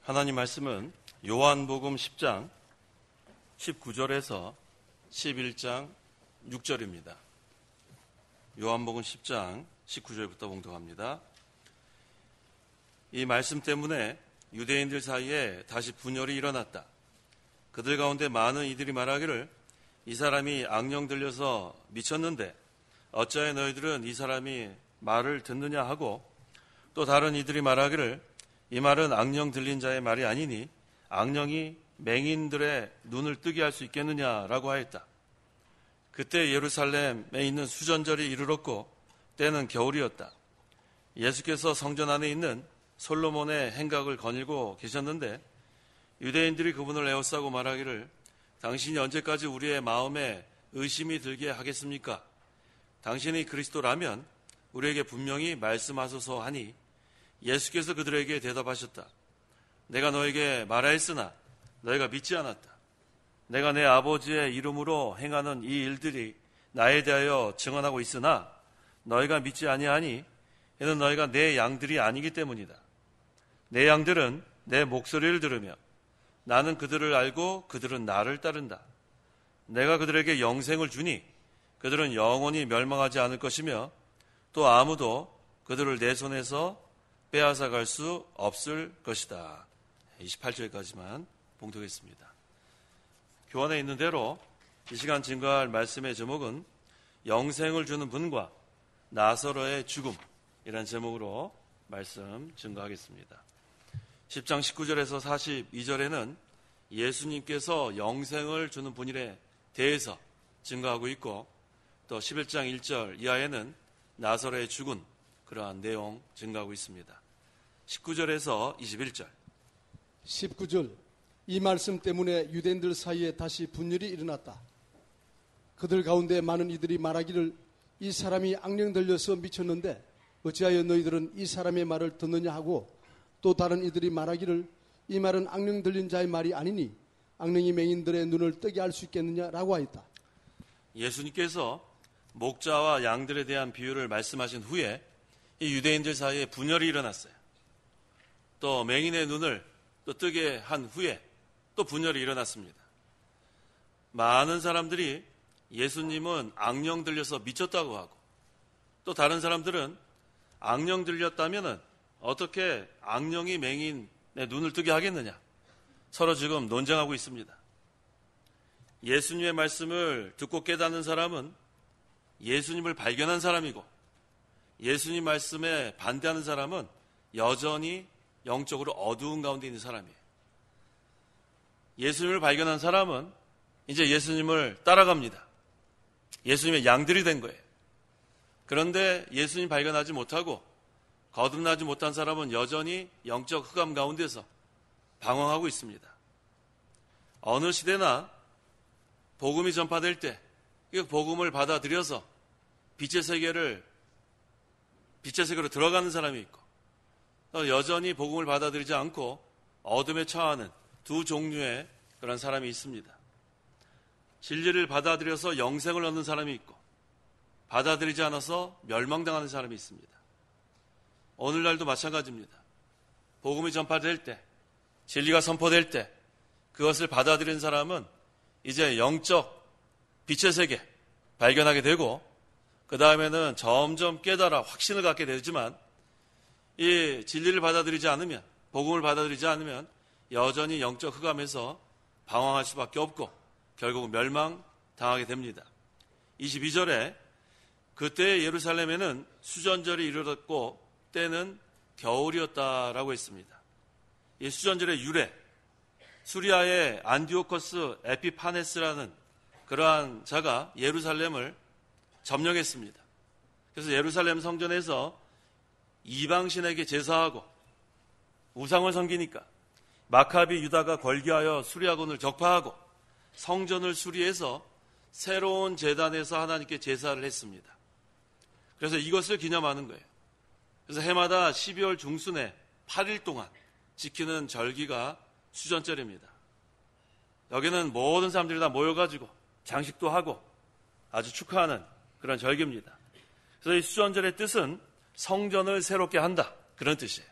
하나님 말씀은 요한복음 10장 19절에서 11장 6절입니다. 요한복음 10장 19절부터 봉독합니다. 이 말씀 때문에 유대인들 사이에 다시 분열이 일어났다. 그들 가운데 많은 이들이 말하기를 이 사람이 악령 들려서 미쳤는데 어찌하여 너희들은 이 사람이 말을 듣느냐 하고, 또 다른 이들이 말하기를 이 말은 악령 들린 자의 말이 아니니 악령이 맹인들의 눈을 뜨게 할 수 있겠느냐라고 하였다. 그때 예루살렘에 있는 수전절이 이르렀고 때는 겨울이었다. 예수께서 성전 안에 있는 솔로몬의 행각을 거닐고 계셨는데 유대인들이 그분을 에워싸고 말하기를 당신이 언제까지 우리의 마음에 의심이 들게 하겠습니까? 당신이 그리스도라면 우리에게 분명히 말씀하소서 하니 예수께서 그들에게 대답하셨다. 내가 너에게 말하였으나 너희가 믿지 않았다. 내가 내 아버지의 이름으로 행하는 이 일들이 나에 대하여 증언하고 있으나 너희가 믿지 아니하니 이는 너희가 내 양들이 아니기 때문이다. 내 양들은 내 목소리를 들으며 나는 그들을 알고 그들은 나를 따른다. 내가 그들에게 영생을 주니 그들은 영원히 멸망하지 않을 것이며 또 아무도 그들을 내 손에서 빼앗아갈 수 없을 것이다. 28절까지만 봉독했습니다. 교환에 있는 대로 이 시간 증거할 말씀의 제목은 영생을 주는 분과 나사로의 죽음이라는 제목으로 말씀 증거하겠습니다. 10장 19절에서 42절에는 예수님께서 영생을 주는 분에 대해서 증거하고 있고, 또 11장 1절 이하에는 나사로의 죽은 그러한 내용 증거하고 있습니다. 19절에서 21절. 19절. 이 말씀 때문에 유대인들 사이에 다시 분열이 일어났다. 그들 가운데 많은 이들이 말하기를 이 사람이 악령 들려서 미쳤는데 어찌하여 너희들은 이 사람의 말을 듣느냐 하고, 또 다른 이들이 말하기를 이 말은 악령 들린 자의 말이 아니니 악령이 맹인들의 눈을 뜨게 할 수 있겠느냐라고 하였다. 예수님께서 목자와 양들에 대한 비유를 말씀하신 후에 이 유대인들 사이에 분열이 일어났어요. 또 맹인의 눈을 또 뜨게 한 후에 또 분열이 일어났습니다. 많은 사람들이 예수님은 악령 들려서 미쳤다고 하고, 또 다른 사람들은 악령 들렸다면 어떻게 악령이 맹인의 눈을 뜨게 하겠느냐, 서로 지금 논쟁하고 있습니다. 예수님의 말씀을 듣고 깨닫는 사람은 예수님을 발견한 사람이고, 예수님 말씀에 반대하는 사람은 여전히 영적으로 어두운 가운데 있는 사람이에요. 예수님을 발견한 사람은 이제 예수님을 따라갑니다. 예수님의 양들이 된 거예요. 그런데 예수님 발견하지 못하고 거듭나지 못한 사람은 여전히 영적 흑암 가운데서 방황하고 있습니다. 어느 시대나 복음이 전파될 때 이 복음을 받아들여서 빛의 세계로 들어가는 사람이 있고, 또 여전히 복음을 받아들이지 않고 어둠에 처하는 두 종류의 그런 사람이 있습니다. 진리를 받아들여서 영생을 얻는 사람이 있고, 받아들이지 않아서 멸망당하는 사람이 있습니다. 오늘날도 마찬가지입니다. 복음이 전파될 때, 진리가 선포될 때 그것을 받아들인 사람은 이제 영적 빛의 세계 발견하게 되고, 그 다음에는 점점 깨달아 확신을 갖게 되지만, 이 진리를 받아들이지 않으면, 복음을 받아들이지 않으면 여전히 영적 흑암에서 방황할 수밖에 없고 결국은 멸망당하게 됩니다. 22절에 그때 예루살렘에는 수전절이 이르렀고 때는 겨울이었다라고 했습니다. 이 수전절의 유래, 수리아의 안디오코스 에피파네스라는 그러한 자가 예루살렘을 점령했습니다. 그래서 예루살렘 성전에서 이방신에게 제사하고 우상을 섬기니까 마카비 유다가 걸기하여 수리아군을 적파하고 성전을 수리해서 새로운 제단에서 하나님께 제사를 했습니다. 그래서 이것을 기념하는 거예요. 그래서 해마다 12월 중순에 8일 동안 지키는 절기가 수전절입니다. 여기는 모든 사람들이 다 모여가지고 장식도 하고 아주 축하하는 그런 절기입니다. 그래서 이 수전절의 뜻은 성전을 새롭게 한다, 그런 뜻이에요.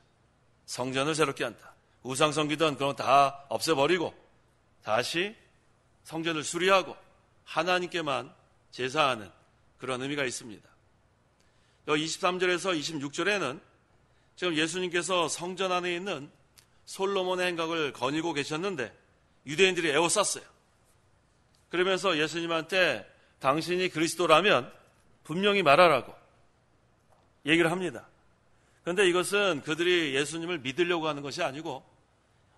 성전을 새롭게 한다. 우상 섬기던 그런 거 다 없애버리고 다시 성전을 수리하고 하나님께만 제사하는 그런 의미가 있습니다. 23절에서 26절에는 지금 예수님께서 성전 안에 있는 솔로몬의 행각을 거니고 계셨는데 유대인들이 에워쌌어요. 그러면서 예수님한테 당신이 그리스도라면 분명히 말하라고 얘기를 합니다. 그런데 이것은 그들이 예수님을 믿으려고 하는 것이 아니고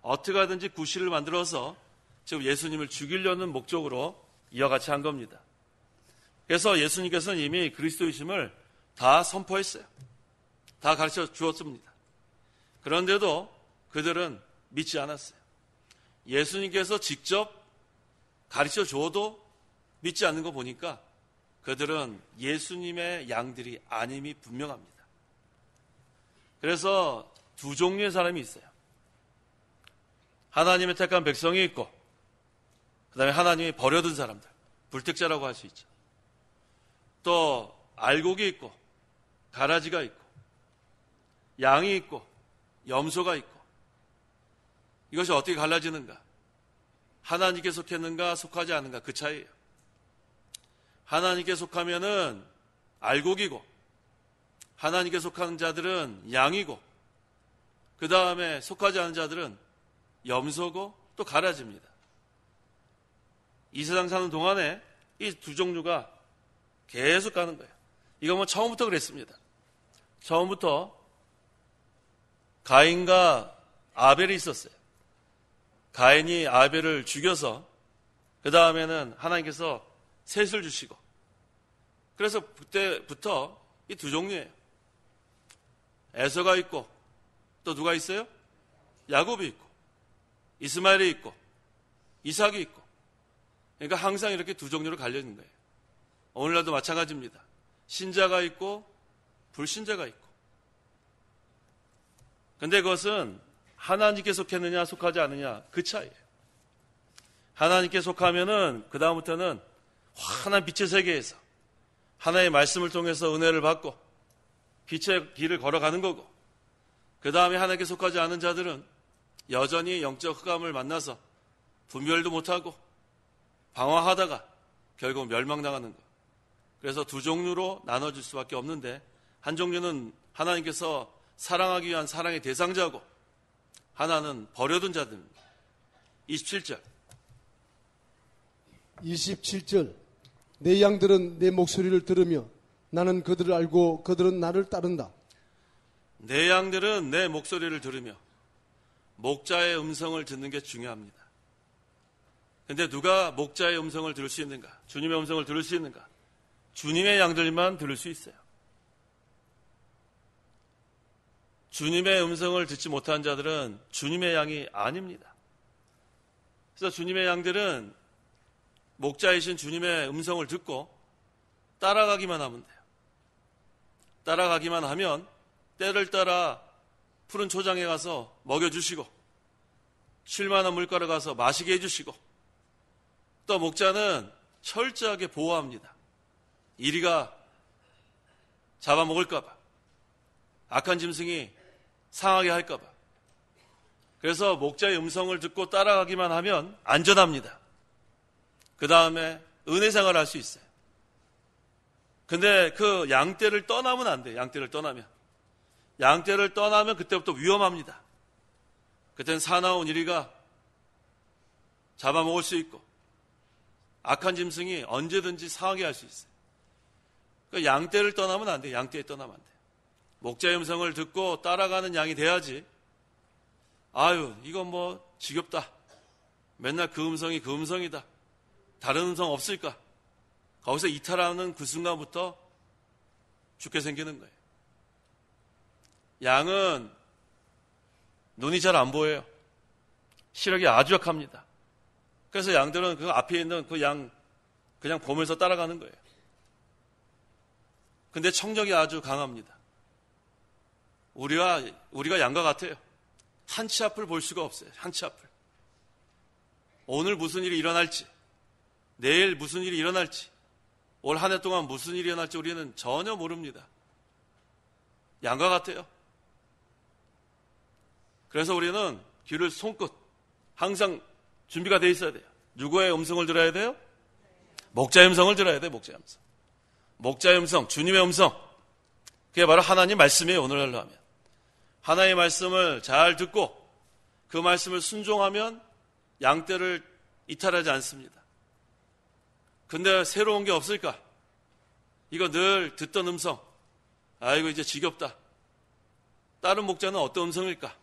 어떻게 하든지 구실을 만들어서 지금 예수님을 죽이려는 목적으로 이와 같이 한 겁니다. 그래서 예수님께서는 이미 그리스도이심을 다 선포했어요. 다 가르쳐 주었습니다. 그런데도 그들은 믿지 않았어요. 예수님께서 직접 가르쳐 줘도 믿지 않는 거 보니까 그들은 예수님의 양들이 아님이 분명합니다. 그래서 두 종류의 사람이 있어요. 하나님의 택한 백성이 있고 그 다음에 하나님이 버려둔 사람들, 불택자라고 할 수 있죠. 또 알곡이 있고 가라지가 있고 양이 있고 염소가 있고 이것이 어떻게 갈라지는가? 하나님께 속했는가 속하지 않는가 그 차이예요. 하나님께 속하면은 알곡이고 하나님께 속하는 자들은 양이고 그 다음에 속하지 않은 자들은 염소고 또 가라지입니다. 이 세상 사는 동안에 이 두 종류가 계속 가는 거예요. 이거 뭐 처음부터 그랬습니다. 처음부터 가인과 아벨이 있었어요. 가인이 아벨을 죽여서 그 다음에는 하나님께서 셋을 주시고 그래서 그때부터 이 두 종류예요. 에서가 있고 또 누가 있어요? 야곱이 있고 이스마엘이 있고 이삭이 있고 그러니까 항상 이렇게 두 종류로 갈려있는 거예요. 오늘날도 마찬가지입니다. 신자가 있고 불신자가 있고 근데 그것은 하나님께 속했느냐 속하지 않느냐 그 차이예요. 하나님께 속하면은 그 다음부터는 환한 빛의 세계에서 하나님의 말씀을 통해서 은혜를 받고 빛의 길을 걸어가는 거고 그 다음에 하나님께 속하지 않은 자들은 여전히 영적 흑암을 만나서 분별도 못하고 방황하다가 결국 멸망당하는 것. 그래서 두 종류로 나눠질 수밖에 없는데 한 종류는 하나님께서 사랑하기 위한 사랑의 대상자고 하나는 버려둔 자들입니다. 27절 27절 내 양들은 내 목소리를 들으며 나는 그들을 알고 그들은 나를 따른다. 내 양들은 내 목소리를 들으며 목자의 음성을 듣는 게 중요합니다. 근데 누가 목자의 음성을 들을 수 있는가? 주님의 음성을 들을 수 있는가? 주님의 양들만 들을 수 있어요. 주님의 음성을 듣지 못한 자들은 주님의 양이 아닙니다. 그래서 주님의 양들은 목자이신 주님의 음성을 듣고 따라가기만 하면 돼요. 따라가기만 하면 때를 따라 푸른 초장에 가서 먹여주시고 쉴만한 물가를 가서 마시게 해주시고 또 목자는 철저하게 보호합니다. 이리가 잡아먹을까 봐 악한 짐승이 상하게 할까 봐 그래서 목자의 음성을 듣고 따라가기만 하면 안전합니다. 그 다음에 은혜 생활을 할 수 있어요. 근데 그 양떼를 떠나면 안 돼요. 양떼를 떠나면 그때부터 위험합니다. 그때는 사나운 이리가 잡아먹을 수 있고 악한 짐승이 언제든지 상하게 할 수 있어요. 그러니까 양떼를 떠나면 안 돼요. 양떼에 떠나면 안 돼요. 목자의 음성을 듣고 따라가는 양이 돼야지 아유 이건 뭐 지겹다. 맨날 그 음성이 그 음성이다. 다른 음성 없을까? 거기서 이탈하는 그 순간부터 죽게 생기는 거예요. 양은 눈이 잘 안 보여요. 시력이 아주 약합니다. 그래서 양들은 그 앞에 있는 그 양 그냥 보면서 따라가는 거예요. 근데 청력이 아주 강합니다. 우리가 양과 같아요. 한치 앞을 볼 수가 없어요. 한치 앞을. 오늘 무슨 일이 일어날지, 내일 무슨 일이 일어날지, 올 한 해 동안 무슨 일이 일어날지 우리는 전혀 모릅니다. 양과 같아요. 그래서 우리는 귀를 손끝 항상 준비가 돼 있어야 돼요. 누구의 음성을 들어야 돼요? 목자의 음성을 들어야 돼요. 목자의 음성. 목자의 음성, 주님의 음성. 그게 바로 하나님 말씀이에요. 오늘날로 하면. 하나님의 말씀을 잘 듣고 그 말씀을 순종하면 양떼를 이탈하지 않습니다. 근데 새로운 게 없을까? 이거 늘 듣던 음성. 아이고 이제 지겹다. 다른 목자는 어떤 음성일까?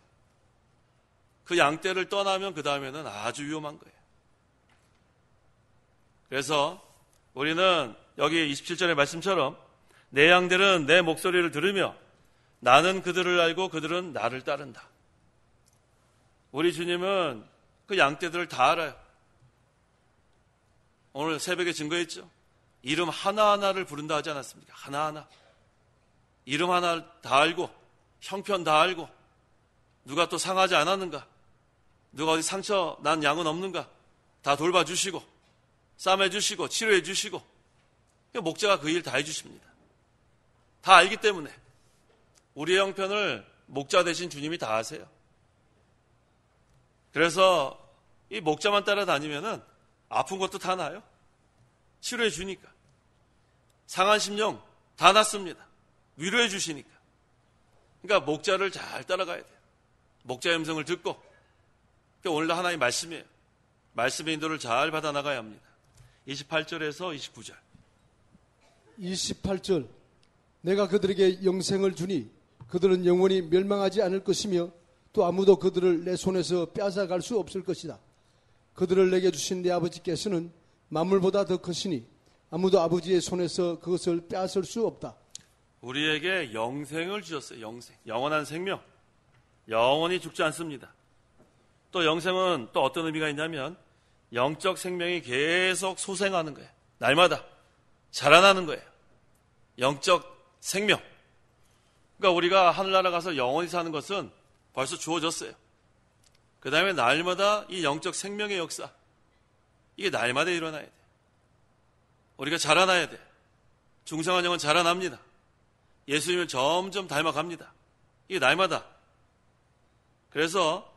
그 양떼를 떠나면 그 다음에는 아주 위험한 거예요. 그래서 우리는 여기 27절의 말씀처럼 내 양들은 내 목소리를 들으며 나는 그들을 알고 그들은 나를 따른다. 우리 주님은 그 양떼들을 다 알아요. 오늘 새벽에 증거했죠. 이름 하나하나를 부른다 하지 않았습니까? 하나하나. 이름 하나 다 알고 형편 다 알고 누가 또 상하지 않았는가? 누가 어디 상처 난 양은 없는가? 다 돌봐주시고 싸매주시고 치료해주시고 목자가 그 일 다 해주십니다. 다 알기 때문에 우리의 형편을 목자 대신 주님이 다 아세요. 그래서 이 목자만 따라다니면은 아픈 것도 다 나아요. 치료해 주니까. 상한 심령 다 낫습니다. 위로해 주시니까. 그러니까 목자를 잘 따라가야 돼요. 목자의 음성을 듣고. 그러니까 오늘 하나님의 말씀이에요. 말씀의 인도를 잘 받아나가야 합니다. 28절에서 29절. 28절. 내가 그들에게 영생을 주니 그들은 영원히 멸망하지 않을 것이며 또 아무도 그들을 내 손에서 빼앗아갈 수 없을 것이다. 그들을 내게 주신 내 아버지께서는 만물보다 더 크시니 아무도 아버지의 손에서 그것을 빼앗을 수 없다. 우리에게 영생을 주셨어요. 영생. 영원한 생명. 영원히 죽지 않습니다. 또 영생은 또 어떤 의미가 있냐면 영적 생명이 계속 소생하는 거예요. 날마다 자라나는 거예요. 영적 생명. 그러니까 우리가 하늘나라 가서 영원히 사는 것은 벌써 주어졌어요. 그 다음에 날마다 이 영적 생명의 역사, 이게 날마다 일어나야 돼. 우리가 자라나야 돼. 중생한 영은 자라납니다. 예수님을 점점 닮아갑니다. 이게 날마다. 그래서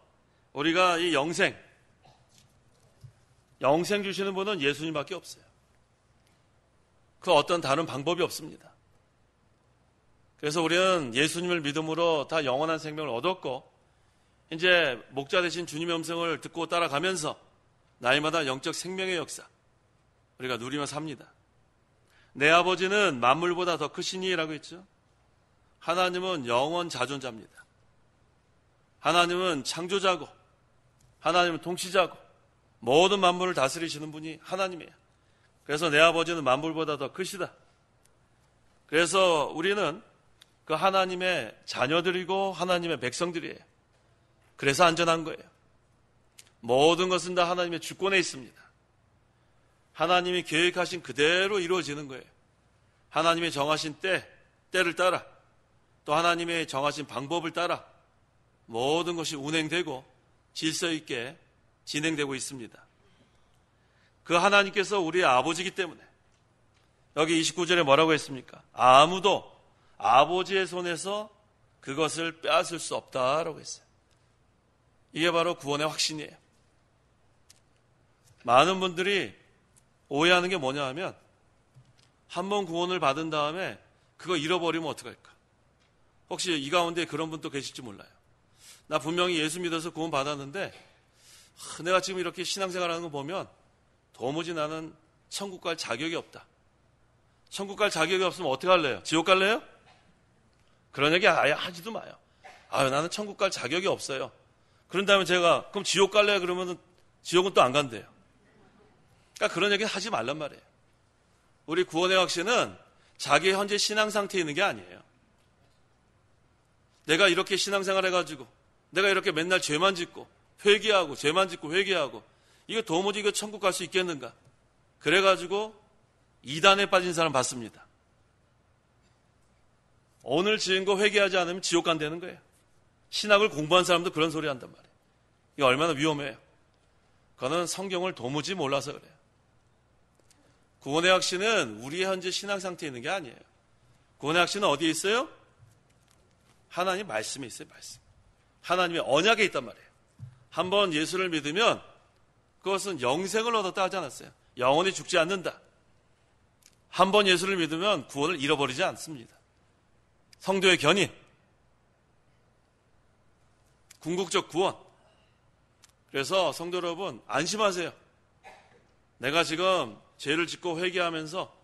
우리가 이 영생 주시는 분은 예수님밖에 없어요. 그 어떤 다른 방법이 없습니다. 그래서 우리는 예수님을 믿음으로 다 영원한 생명을 얻었고 이제 목자 되신 주님의 음성을 듣고 따라가면서 날마다 영적 생명의 역사 우리가 누리며 삽니다. 내 아버지는 만물보다 더 크시니라고 했죠. 하나님은 영원 자존자입니다. 하나님은 창조자고 하나님은 통치자고 모든 만물을 다스리시는 분이 하나님이에요. 그래서 내 아버지는 만물보다 더 크시다. 그래서 우리는 그 하나님의 자녀들이고 하나님의 백성들이에요. 그래서 안전한 거예요. 모든 것은 다 하나님의 주권에 있습니다. 하나님이 계획하신 그대로 이루어지는 거예요. 하나님의 정하신 때를 따라 또 하나님의 정하신 방법을 따라 모든 것이 운행되고 질서 있게 진행되고 있습니다. 그 하나님께서 우리의 아버지이기 때문에 여기 29절에 뭐라고 했습니까? 아무도 아버지의 손에서 그것을 빼앗을 수 없다라고 했어요. 이게 바로 구원의 확신이에요. 많은 분들이 오해하는 게 뭐냐 하면 한 번 구원을 받은 다음에 그거 잃어버리면 어떡할까? 혹시 이 가운데 그런 분도 계실지 몰라요. 나 분명히 예수 믿어서 구원 받았는데 내가 지금 이렇게 신앙생활하는 거 보면 도무지 나는 천국 갈 자격이 없다. 천국 갈 자격이 없으면 어떻게 할래요? 지옥 갈래요? 그런 얘기 아예 하지도 마요. 나는 천국 갈 자격이 없어요. 그런 다음에 제가 그럼 지옥 갈래요? 그러면 지옥은 또 안 간대요. 그러니까 그런 얘기는 하지 말란 말이에요. 우리 구원의 확신은 자기의 현재 신앙 상태에 있는 게 아니에요. 내가 이렇게 신앙생활 해가지고 내가 이렇게 맨날 죄만 짓고 회개하고 죄만 짓고 회개하고 이거 도무지 이거 천국 갈 수 있겠는가? 그래가지고 이단에 빠진 사람 봤습니다. 오늘 지은 거 회개하지 않으면 지옥 간다는 거예요. 신학을 공부한 사람도 그런 소리 한단 말이에요. 이거 얼마나 위험해요. 그거는 성경을 도무지 몰라서 그래요. 구원의 확신은 우리의 현재 신앙 상태에 있는 게 아니에요. 구원의 확신은 어디에 있어요? 하나님 말씀에 있어요. 말씀. 하나님의 언약에 있단 말이에요. 한번 예수를 믿으면 그것은 영생을 얻었다 하지 않았어요? 영원히 죽지 않는다. 한번 예수를 믿으면 구원을 잃어버리지 않습니다. 성도의 견인, 궁극적 구원. 그래서 성도 여러분 안심하세요. 내가 지금 죄를 짓고 회개하면서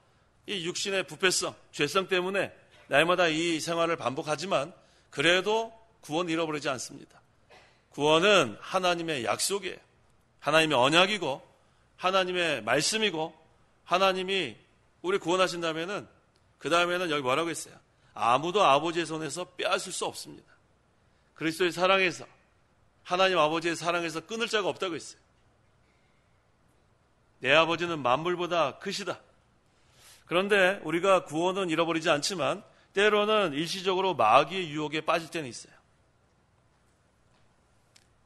이 육신의 부패성, 죄성 때문에 날마다 이 생활을 반복하지만 그래도 구원 잃어버리지 않습니다. 구원은 하나님의 약속이에요. 하나님의 언약이고 하나님의 말씀이고 하나님이 우리 구원하신다면은 그 다음에는 여기 뭐라고 했어요? 아무도 아버지의 손에서 빼앗을 수 없습니다. 그리스도의 사랑에서 하나님 아버지의 사랑에서 끊을 자가 없다고 했어요. 내 아버지는 만물보다 크시다. 그런데 우리가 구원은 잃어버리지 않지만 때로는 일시적으로 마귀의 유혹에 빠질 때는 있어요.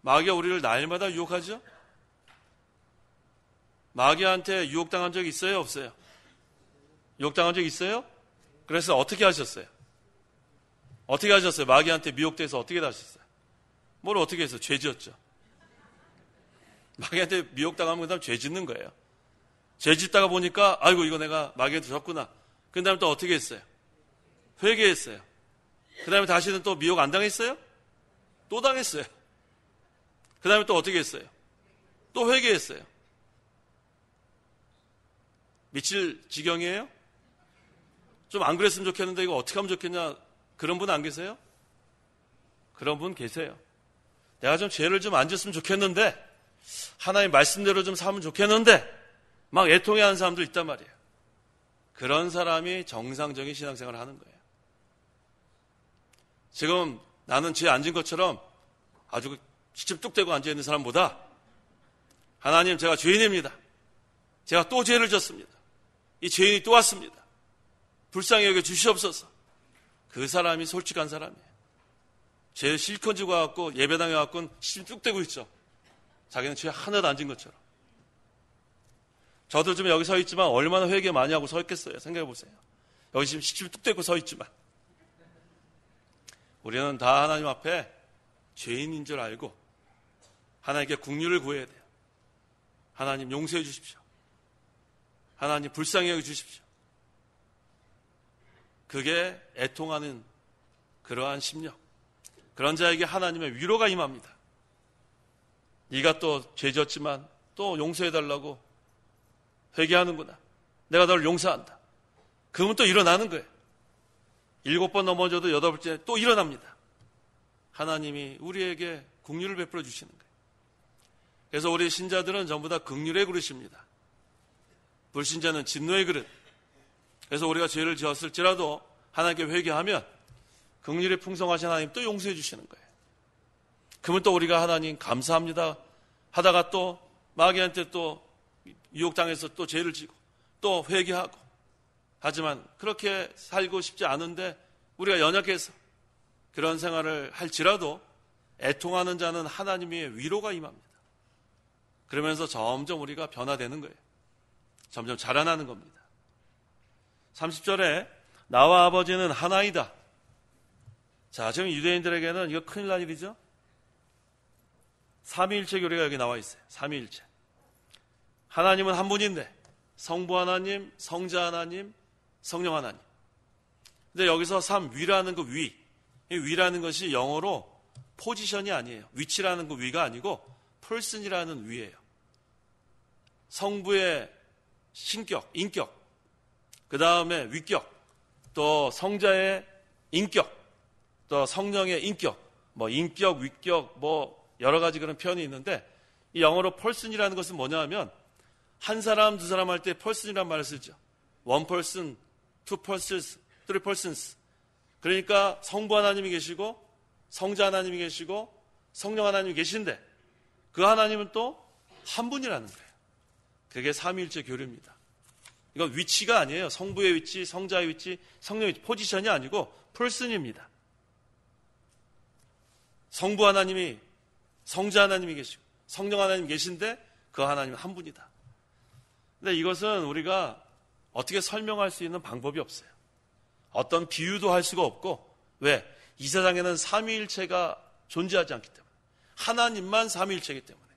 마귀가 우리를 날마다 유혹하죠? 마귀한테 유혹당한 적 있어요? 없어요? 유혹당한 적 있어요? 그래서 어떻게 하셨어요? 어떻게 하셨어요? 마귀한테 미혹돼서 어떻게 하셨어요? 뭘 어떻게 해서? 죄 지었죠. 마귀한테 미혹당하면 그 다음 죄 짓는 거예요. 죄 짓다가 보니까 아이고 이거 내가 마귀한테 졌구나. 그 다음에 또 어떻게 했어요? 회개했어요. 그 다음에 다시는 또 미혹 안 당했어요? 또 당했어요. 그 다음에 또 어떻게 했어요? 또 회개했어요. 미칠 지경이에요? 좀 안 그랬으면 좋겠는데 이거 어떻게 하면 좋겠냐, 그런 분 안 계세요? 그런 분 계세요. 내가 좀 죄를 좀 안 짓으면 좋겠는데 하나님 말씀대로 좀 살면 좋겠는데 막 애통해하는 사람들 있단 말이에요. 그런 사람이 정상적인 신앙생활을 하는 거예요. 지금 나는 죄 안 진 것처럼 아주 시침 뚝 떼고 앉아있는 사람보다 하나님 제가 죄인입니다. 제가 또 죄를 졌습니다. 이 죄인이 또 왔습니다. 불쌍히 여겨 주시옵소서. 그 사람이 솔직한 사람이에요. 죄 실컷 지고 와갖고 예배당에 와갖고는 시침 뚝 떼고 있죠. 자기는 죄 하나도 안 진 것처럼. 저도 좀 여기 서 있지만 얼마나 회개 많이 하고 서 있겠어요. 생각해 보세요. 여기 지금 시침 뚝 떼고 서 있지만 우리는 다 하나님 앞에 죄인인 줄 알고 하나님께 긍휼을 구해야 돼요. 하나님 용서해 주십시오. 하나님 불쌍히 여겨 주십시오. 그게 애통하는 그러한 심령. 그런 자에게 하나님의 위로가 임합니다. 네가 또 죄졌지만 또 용서해달라고 회개하는구나. 내가 너를 용서한다. 그러면 또 일어나는 거예요. 7번 넘어져도 8번째 또 일어납니다. 하나님이 우리에게 긍휼을 베풀어 주시는 거예요. 그래서 우리 신자들은 전부 다 긍휼의 그릇입니다. 불신자는 진노의 그릇. 그래서 우리가 죄를 지었을지라도 하나님께 회개하면 긍휼이 풍성하신 하나님 또 용서해 주시는 거예요. 그러면 또 우리가 하나님 감사합니다 하다가 또 마귀한테 또 유혹당해서 또 죄를 지고 또 회개하고 하지만 그렇게 살고 싶지 않은데 우리가 연약해서 그런 생활을 할지라도 애통하는 자는 하나님의 위로가 임합니다. 그러면서 점점 우리가 변화되는 거예요. 점점 자라나는 겁니다. 30절에 나와 아버지는 하나이다. 자, 지금 유대인들에게는 이거 큰일 날 일이죠. 삼위일체 교리가 여기 나와 있어요. 삼위일체. 하나님은 한 분인데 성부 하나님, 성자 하나님, 성령 하나님. 근데 여기서 삼위라는 그 위, 이 위라는 것이 영어로 포지션이 아니에요. 위치라는 그 위가 아니고 person이라는 위예요. 성부의 신격, 인격, 그 다음에 위격, 또 성자의 인격, 또 성령의 인격, 뭐 인격, 위격, 뭐 여러 가지 그런 표현이 있는데 이 영어로 person이라는 것은 뭐냐 하면 한 사람, 두 사람 할 때 person이라는 말을 쓰죠. one person, two persons, three persons. 그러니까 성부 하나님이 계시고 성자 하나님이 계시고 성령 하나님이 계신데 그 하나님은 또 한 분이라는 거예요. 그게 삼위일체 교류입니다. 이건 위치가 아니에요. 성부의 위치, 성자의 위치, 성령의 위치, 포지션이 아니고 person입니다. 성부 하나님이, 성자 하나님이 계시고 성령 하나님이 계신데 그 하나님은 한 분이다. 근데 이것은 우리가 어떻게 설명할 수 있는 방법이 없어요. 어떤 비유도 할 수가 없고 왜? 이 세상에는 삼위일체가 존재하지 않기 때문에 하나님만 삼위일체이기 때문에.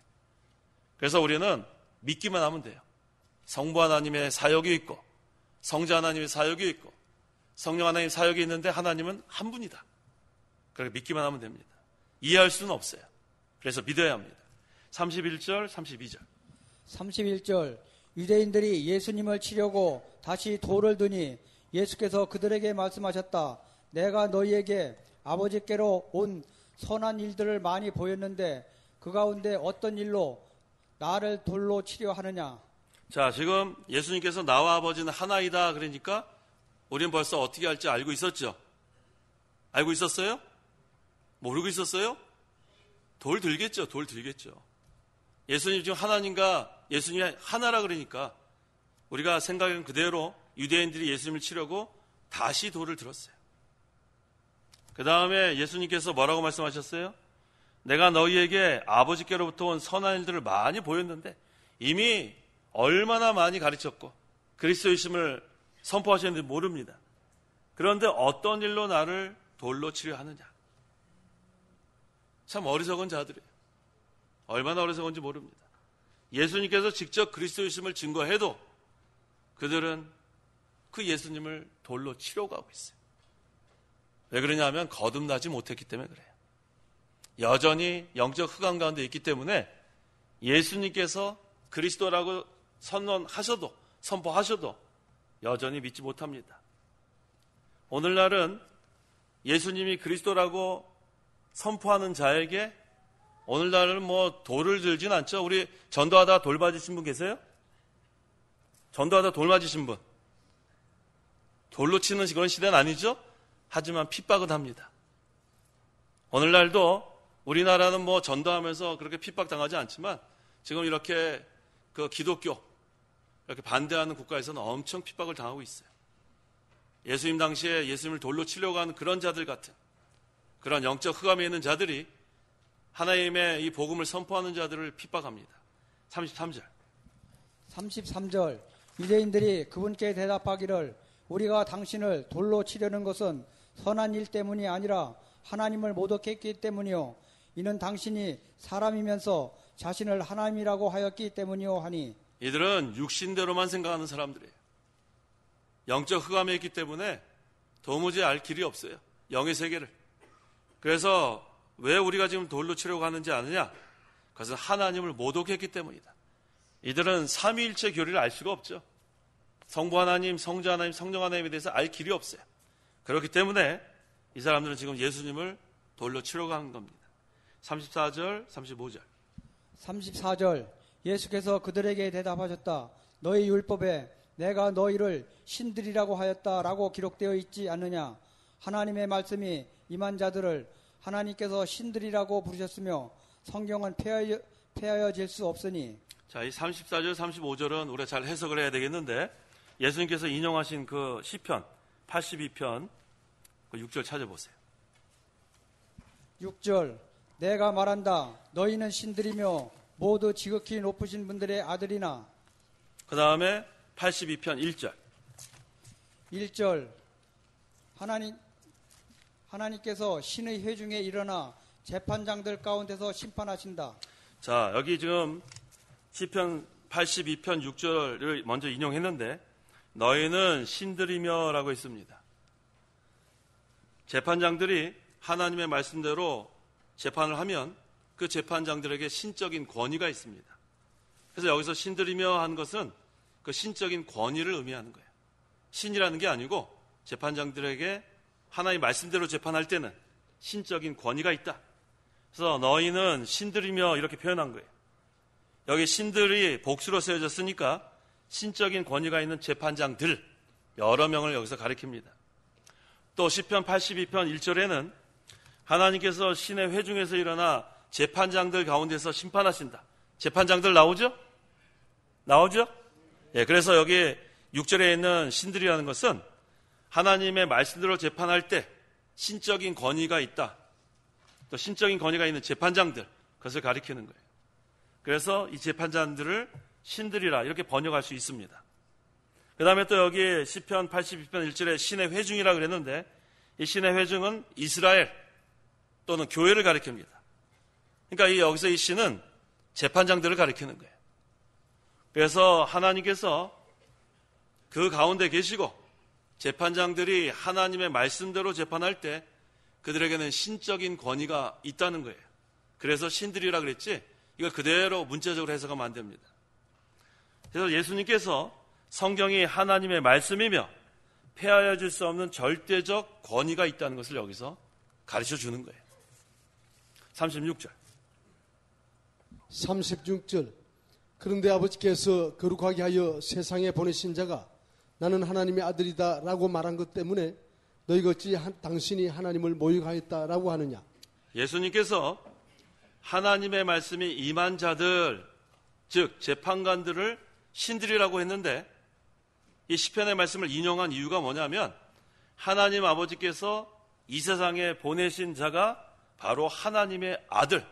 그래서 우리는 믿기만 하면 돼요. 성부 하나님의 사역이 있고 성자 하나님의 사역이 있고 성령 하나님의 사역이 있는데 하나님은 한 분이다. 그렇게 믿기만 하면 됩니다. 이해할 수는 없어요. 그래서 믿어야 합니다. 31절, 32절. 31절 유대인들이 예수님을 치려고 다시 돌을 드니 예수께서 그들에게 말씀하셨다. 내가 너희에게 아버지께로 온 선한 일들을 많이 보였는데 그 가운데 어떤 일로 나를 돌로 치려 하느냐. 자, 지금 예수님께서 나와 아버지는 하나이다 그러니까 우리는 벌써 어떻게 할지 알고 있었죠? 알고 있었어요? 모르고 있었어요? 돌 들겠죠. 돌 들겠죠. 예수님 지금 하나님과 예수님이 하나라 그러니까 우리가 생각하는 그대로 유대인들이 예수님을 치려고 다시 돌을 들었어요. 그 다음에 예수님께서 뭐라고 말씀하셨어요? 내가 너희에게 아버지께로부터 온 선한 일들을 많이 보였는데 이미 얼마나 많이 가르쳤고 그리스도이심을 선포하셨는지 모릅니다. 그런데 어떤 일로 나를 돌로 치려 하느냐. 참 어리석은 자들이에요. 얼마나 어리석은지 모릅니다. 예수님께서 직접 그리스도이심을 증거해도 그들은 그 예수님을 돌로 치려고 하고 있어요. 왜 그러냐면 거듭나지 못했기 때문에 그래요. 여전히 영적 흑암 가운데 있기 때문에 예수님께서 그리스도라고 선언하셔도 선포하셔도 여전히 믿지 못합니다. 오늘날은 예수님이 그리스도라고 선포하는 자에게 오늘날은 뭐 돌을 들진 않죠. 우리 전도하다 돌 맞으신 분 계세요? 전도하다 돌 맞으신 분. 돌로 치는 그런 시대는 아니죠. 하지만 핍박은 합니다. 오늘날도 우리나라는 뭐 전도하면서 그렇게 핍박당하지 않지만 지금 이렇게 그 기독교 이렇게 반대하는 국가에서는 엄청 핍박을 당하고 있어요. 예수님 당시에 예수님을 돌로 치려고 하는 그런 자들 같은 그런 영적 흑암에 있는 자들이 하나님의 이 복음을 선포하는 자들을 핍박합니다. 33절. 33절 유대인들이 그분께 대답하기를 우리가 당신을 돌로 치려는 것은 선한 일 때문이 아니라 하나님을 모독했기 때문이요 이는 당신이 사람이면서 자신을 하나님이라고 하였기 때문이요 하니. 이들은 육신대로만 생각하는 사람들이에요. 영적 흑암에 있기 때문에 도무지 알 길이 없어요. 영의 세계를. 그래서 왜 우리가 지금 돌로 치려고 하는지 아느냐? 그것은 하나님을 모독했기 때문이다. 이들은 삼위일체 교리를 알 수가 없죠. 성부 하나님, 성자 하나님, 성령 하나님에 대해서 알 길이 없어요. 그렇기 때문에 이 사람들은 지금 예수님을 돌로 치려고 하는 겁니다. 34절, 35절. 34절 예수께서 그들에게 대답하셨다. 너희 율법에 내가 너희를 신들이라고 하였다라고 기록되어 있지 않느냐. 하나님의 말씀이 임한 자들을 하나님께서 신들이라고 부르셨으며 성경은 폐하여질 수 없으니. 자, 이 34절, 35절은 우리가 잘 해석을 해야 되겠는데 예수님께서 인용하신 그 시편 82편 그 6절 찾아보세요. 6절 내가 말한다. 너희는 신들이며 모두 지극히 높으신 분들의 아들이나. 그 다음에 82편 1절. 1절 하나님께서 신의 회중에 일어나 재판장들 가운데서 심판하신다. 자, 여기 지금 시편 82편 6절을 먼저 인용했는데 너희는 신들이며 라고 했습니다. 재판장들이 하나님의 말씀대로 재판을 하면 그 재판장들에게 신적인 권위가 있습니다. 그래서 여기서 신들이며 한 것은 그 신적인 권위를 의미하는 거예요. 신이라는 게 아니고 재판장들에게 하나님의 말씀대로 재판할 때는 신적인 권위가 있다. 그래서 너희는 신들이며 이렇게 표현한 거예요. 여기 신들이 복수로 쓰여졌으니까 신적인 권위가 있는 재판장들 여러 명을 여기서 가리킵니다. 또 시편 82편 1절에는 하나님께서 신의 회중에서 일어나 재판장들 가운데서 심판하신다. 재판장들 나오죠? 나오죠? 예, 그래서 여기 6절에 있는 신들이라는 것은 하나님의 말씀대로 재판할 때 신적인 권위가 있다. 또 신적인 권위가 있는 재판장들, 그것을 가리키는 거예요. 그래서 이 재판장들을 신들이라 이렇게 번역할 수 있습니다. 그 다음에 또 여기 시편 82편 1절에 신의 회중이라 그랬는데 이 신의 회중은 이스라엘 또는 교회를 가리킵니다. 그러니까 여기서 이 시는 재판장들을 가리키는 거예요. 그래서 하나님께서 그 가운데 계시고 재판장들이 하나님의 말씀대로 재판할 때 그들에게는 신적인 권위가 있다는 거예요. 그래서 신들이라 그랬지 이걸 그대로 문자적으로 해석하면 안 됩니다. 그래서 예수님께서 성경이 하나님의 말씀이며 폐하여 줄 수 없는 절대적 권위가 있다는 것을 여기서 가르쳐 주는 거예요. 36절. 36절. 그런데 아버지께서 거룩하게 하여 세상에 보내신 자가 나는 하나님의 아들이다 라고 말한 것 때문에 너희가 어찌 당신이 하나님을 모욕하였다라고 하느냐. 예수님께서 하나님의 말씀이 임한 자들, 즉 재판관들을 신들이라고 했는데 이 시편의 말씀을 인용한 이유가 뭐냐면 하나님 아버지께서 이 세상에 보내신 자가 바로 하나님의 아들,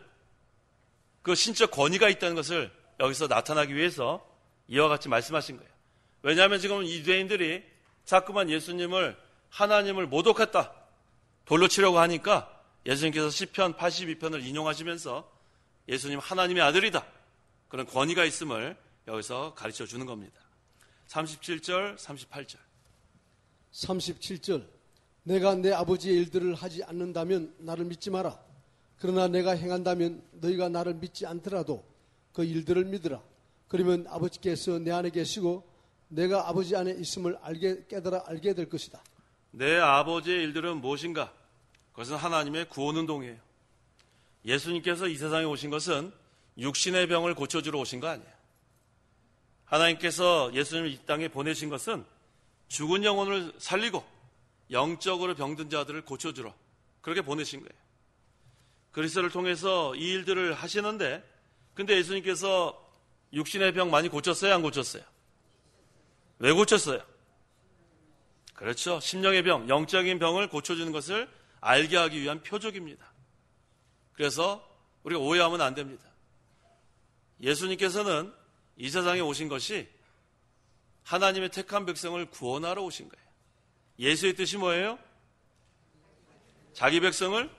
그 신적 권위가 있다는 것을 여기서 나타나기 위해서 이와 같이 말씀하신 거예요. 왜냐하면 지금 유대인들이 자꾸만 예수님을 하나님을 모독했다, 돌로 치려고 하니까 예수님께서 시편 82편을 인용하시면서 예수님 하나님의 아들이다, 그런 권위가 있음을 여기서 가르쳐 주는 겁니다. 37절, 38절. 37절. 내가 내 아버지의 일들을 하지 않는다면 나를 믿지 마라. 그러나 내가 행한다면 너희가 나를 믿지 않더라도 그 일들을 믿으라. 그러면 아버지께서 내 안에 계시고 내가 아버지 안에 있음을 깨달아 알게 될 것이다. 내 아버지의 일들은 무엇인가? 그것은 하나님의 구원운동이에요. 예수님께서 이 세상에 오신 것은 육신의 병을 고쳐주러 오신 거 아니에요. 하나님께서 예수님을 이 땅에 보내신 것은 죽은 영혼을 살리고 영적으로 병든 자들을 고쳐주러 그렇게 보내신 거예요. 그리스도를 통해서 이 일들을 하시는데, 근데 예수님께서 육신의 병 많이 고쳤어요? 안 고쳤어요? 왜 고쳤어요? 그렇죠. 심령의 병, 영적인 병을 고쳐주는 것을 알게 하기 위한 표적입니다. 그래서 우리가 오해하면 안 됩니다. 예수님께서는 이 세상에 오신 것이 하나님의 택한 백성을 구원하러 오신 거예요. 예수의 뜻이 뭐예요? 자기 백성을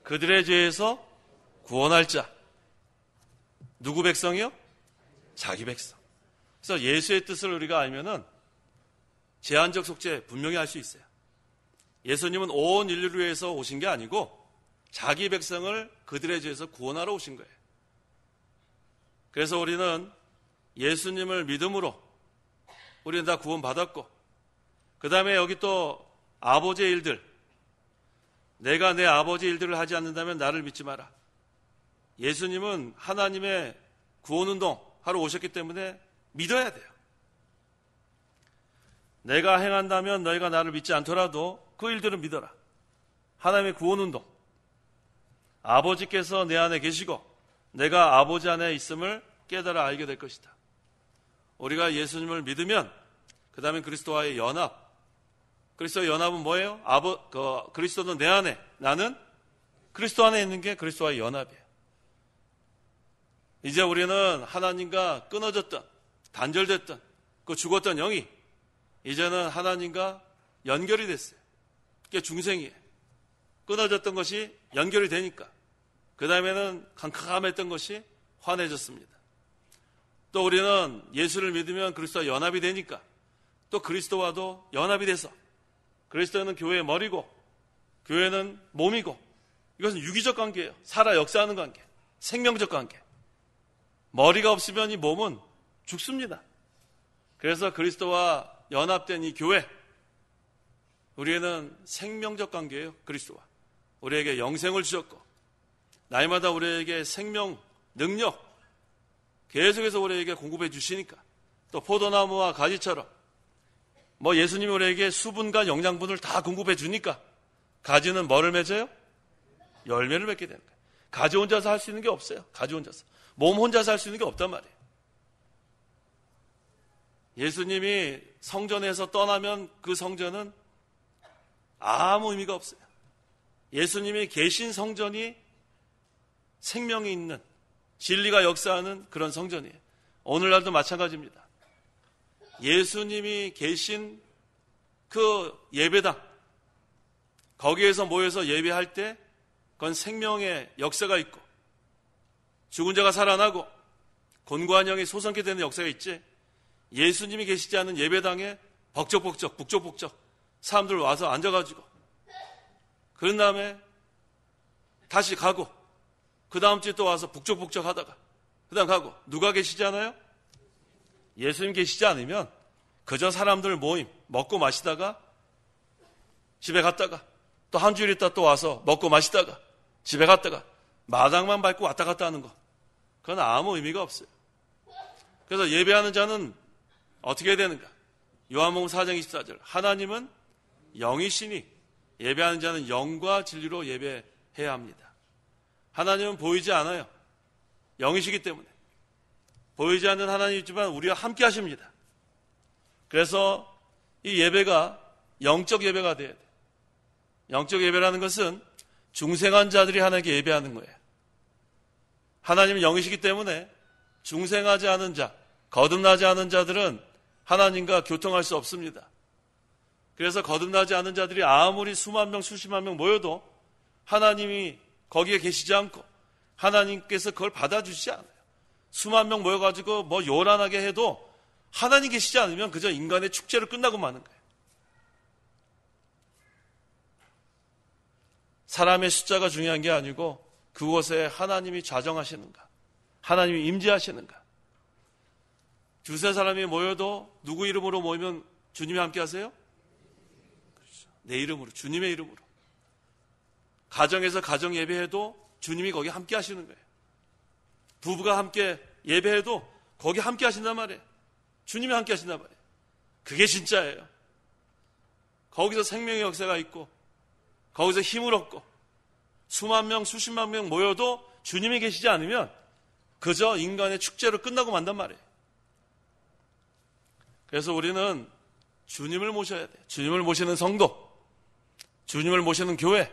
그들의 죄에서 구원할 자. 누구 백성이요? 자기 백성. 그래서 예수의 뜻을 우리가 알면은 제한적 속죄 분명히 할 수 있어요. 예수님은 온 인류를 위해서 오신 게 아니고 자기 백성을 그들의 죄에서 구원하러 오신 거예요. 그래서 우리는 예수님을 믿음으로 우리는 다 구원받았고, 그 다음에 여기 또 아버지의 일들, 내가 내 아버지의 일들을 하지 않는다면 나를 믿지 마라. 예수님은 하나님의 구원운동 하러 오셨기 때문에 믿어야 돼요. 내가 행한다면 너희가 나를 믿지 않더라도 그 일들은 믿어라. 하나님의 구원운동. 아버지께서 내 안에 계시고 내가 아버지 안에 있음을 깨달아 알게 될 것이다. 우리가 예수님을 믿으면 그 다음에 그리스도와의 연합. 그리스도의 연합은 뭐예요? 그리스도는 내 안에, 나는 그리스도 안에 있는 게 그리스도와의 연합이에요. 이제 우리는 하나님과 끊어졌던, 단절됐던, 그 죽었던 영이 이제는 하나님과 연결이 됐어요. 그게 중생이에요. 끊어졌던 것이 연결이 되니까 그 다음에는 캄캄했던 것이 환해졌습니다. 또 우리는 예수를 믿으면 그리스도와 연합이 되니까 또 그리스도와도 연합이 돼서 그리스도는 교회의 머리고 교회는 몸이고, 이것은 유기적 관계예요. 살아 역사하는 관계, 생명적 관계. 머리가 없으면 이 몸은 죽습니다. 그래서 그리스도와 연합된 이 교회, 우리에는 생명적 관계예요. 그리스도와 우리에게 영생을 주셨고 날마다 우리에게 생명, 능력 계속해서 우리에게 공급해 주시니까, 또 포도나무와 가지처럼 예수님이 우리에게 수분과 영양분을 다 공급해 주니까 가지는 뭐를 맺어요? 열매를 맺게 되는 거예요. 가지 혼자서 할 수 있는 게 없어요. 가지 혼자서. 몸 혼자서 할 수 있는 게 없단 말이에요. 예수님이 성전에서 떠나면 그 성전은 아무 의미가 없어요. 예수님이 계신 성전이 생명이 있는, 진리가 역사하는 그런 성전이에요. 오늘날도 마찬가지입니다. 예수님이 계신 그 예배당, 거기에서 모여서 예배할 때 그건 생명의 역사가 있고 죽은 자가 살아나고 곤고한 영이 소성케 되는 역사가 있지. 예수님이 계시지 않은 예배당에 벅적벅적 북적북적 사람들 와서 앉아가지고 그런 다음에 다시 가고 그 다음 주에 또 와서 북적북적 하다가 그 다음 가고 누가 계시지 않아요? 예수님 계시지 않으면 그저 사람들 모임 먹고 마시다가 집에 갔다가 또 한 주일 있다 또 와서 먹고 마시다가 집에 갔다가 마당만 밟고 왔다 갔다 하는 거 그건 아무 의미가 없어요. 그래서 예배하는 자는 어떻게 해야 되는가? 요한복음 4장 24절 하나님은 영이시니 예배하는 자는 영과 진리로 예배해야 합니다. 하나님은 보이지 않아요. 영이시기 때문에 보이지 않는 하나님이지만 우리와 함께 하십니다. 그래서 이 예배가 영적 예배가 돼야 돼요. 영적 예배라는 것은 중생한 자들이 하나님께 예배하는 거예요. 하나님은 영이시기 때문에 중생하지 않은 자, 거듭나지 않은 자들은 하나님과 교통할 수 없습니다. 그래서 거듭나지 않은 자들이 아무리 수만 명, 수십만 명 모여도 하나님이 거기에 계시지 않고 하나님께서 그걸 받아주시지 않아요. 수만 명 모여가지고 뭐 요란하게 해도 하나님 계시지 않으면 그저 인간의 축제로 끝나고 마는 거예요. 사람의 숫자가 중요한 게 아니고 그곳에 하나님이 좌정하시는가, 하나님이 임재하시는가. 두세 사람이 모여도 누구 이름으로 모이면 주님이 함께 하세요? 그렇죠. 내 이름으로, 주님의 이름으로. 가정에서 가정 예배해도 주님이 거기 함께 하시는 거예요. 부부가 함께 예배해도 거기 함께 하신단 말이에요. 주님이 함께 하신단 말이에요. 그게 진짜예요. 거기서 생명의 역사가 있고 거기서 힘을 얻고 수만 명, 수십만 명 모여도 주님이 계시지 않으면 그저 인간의 축제로 끝나고 만단 말이에요. 그래서 우리는 주님을 모셔야 돼요. 주님을 모시는 성도, 주님을 모시는 교회,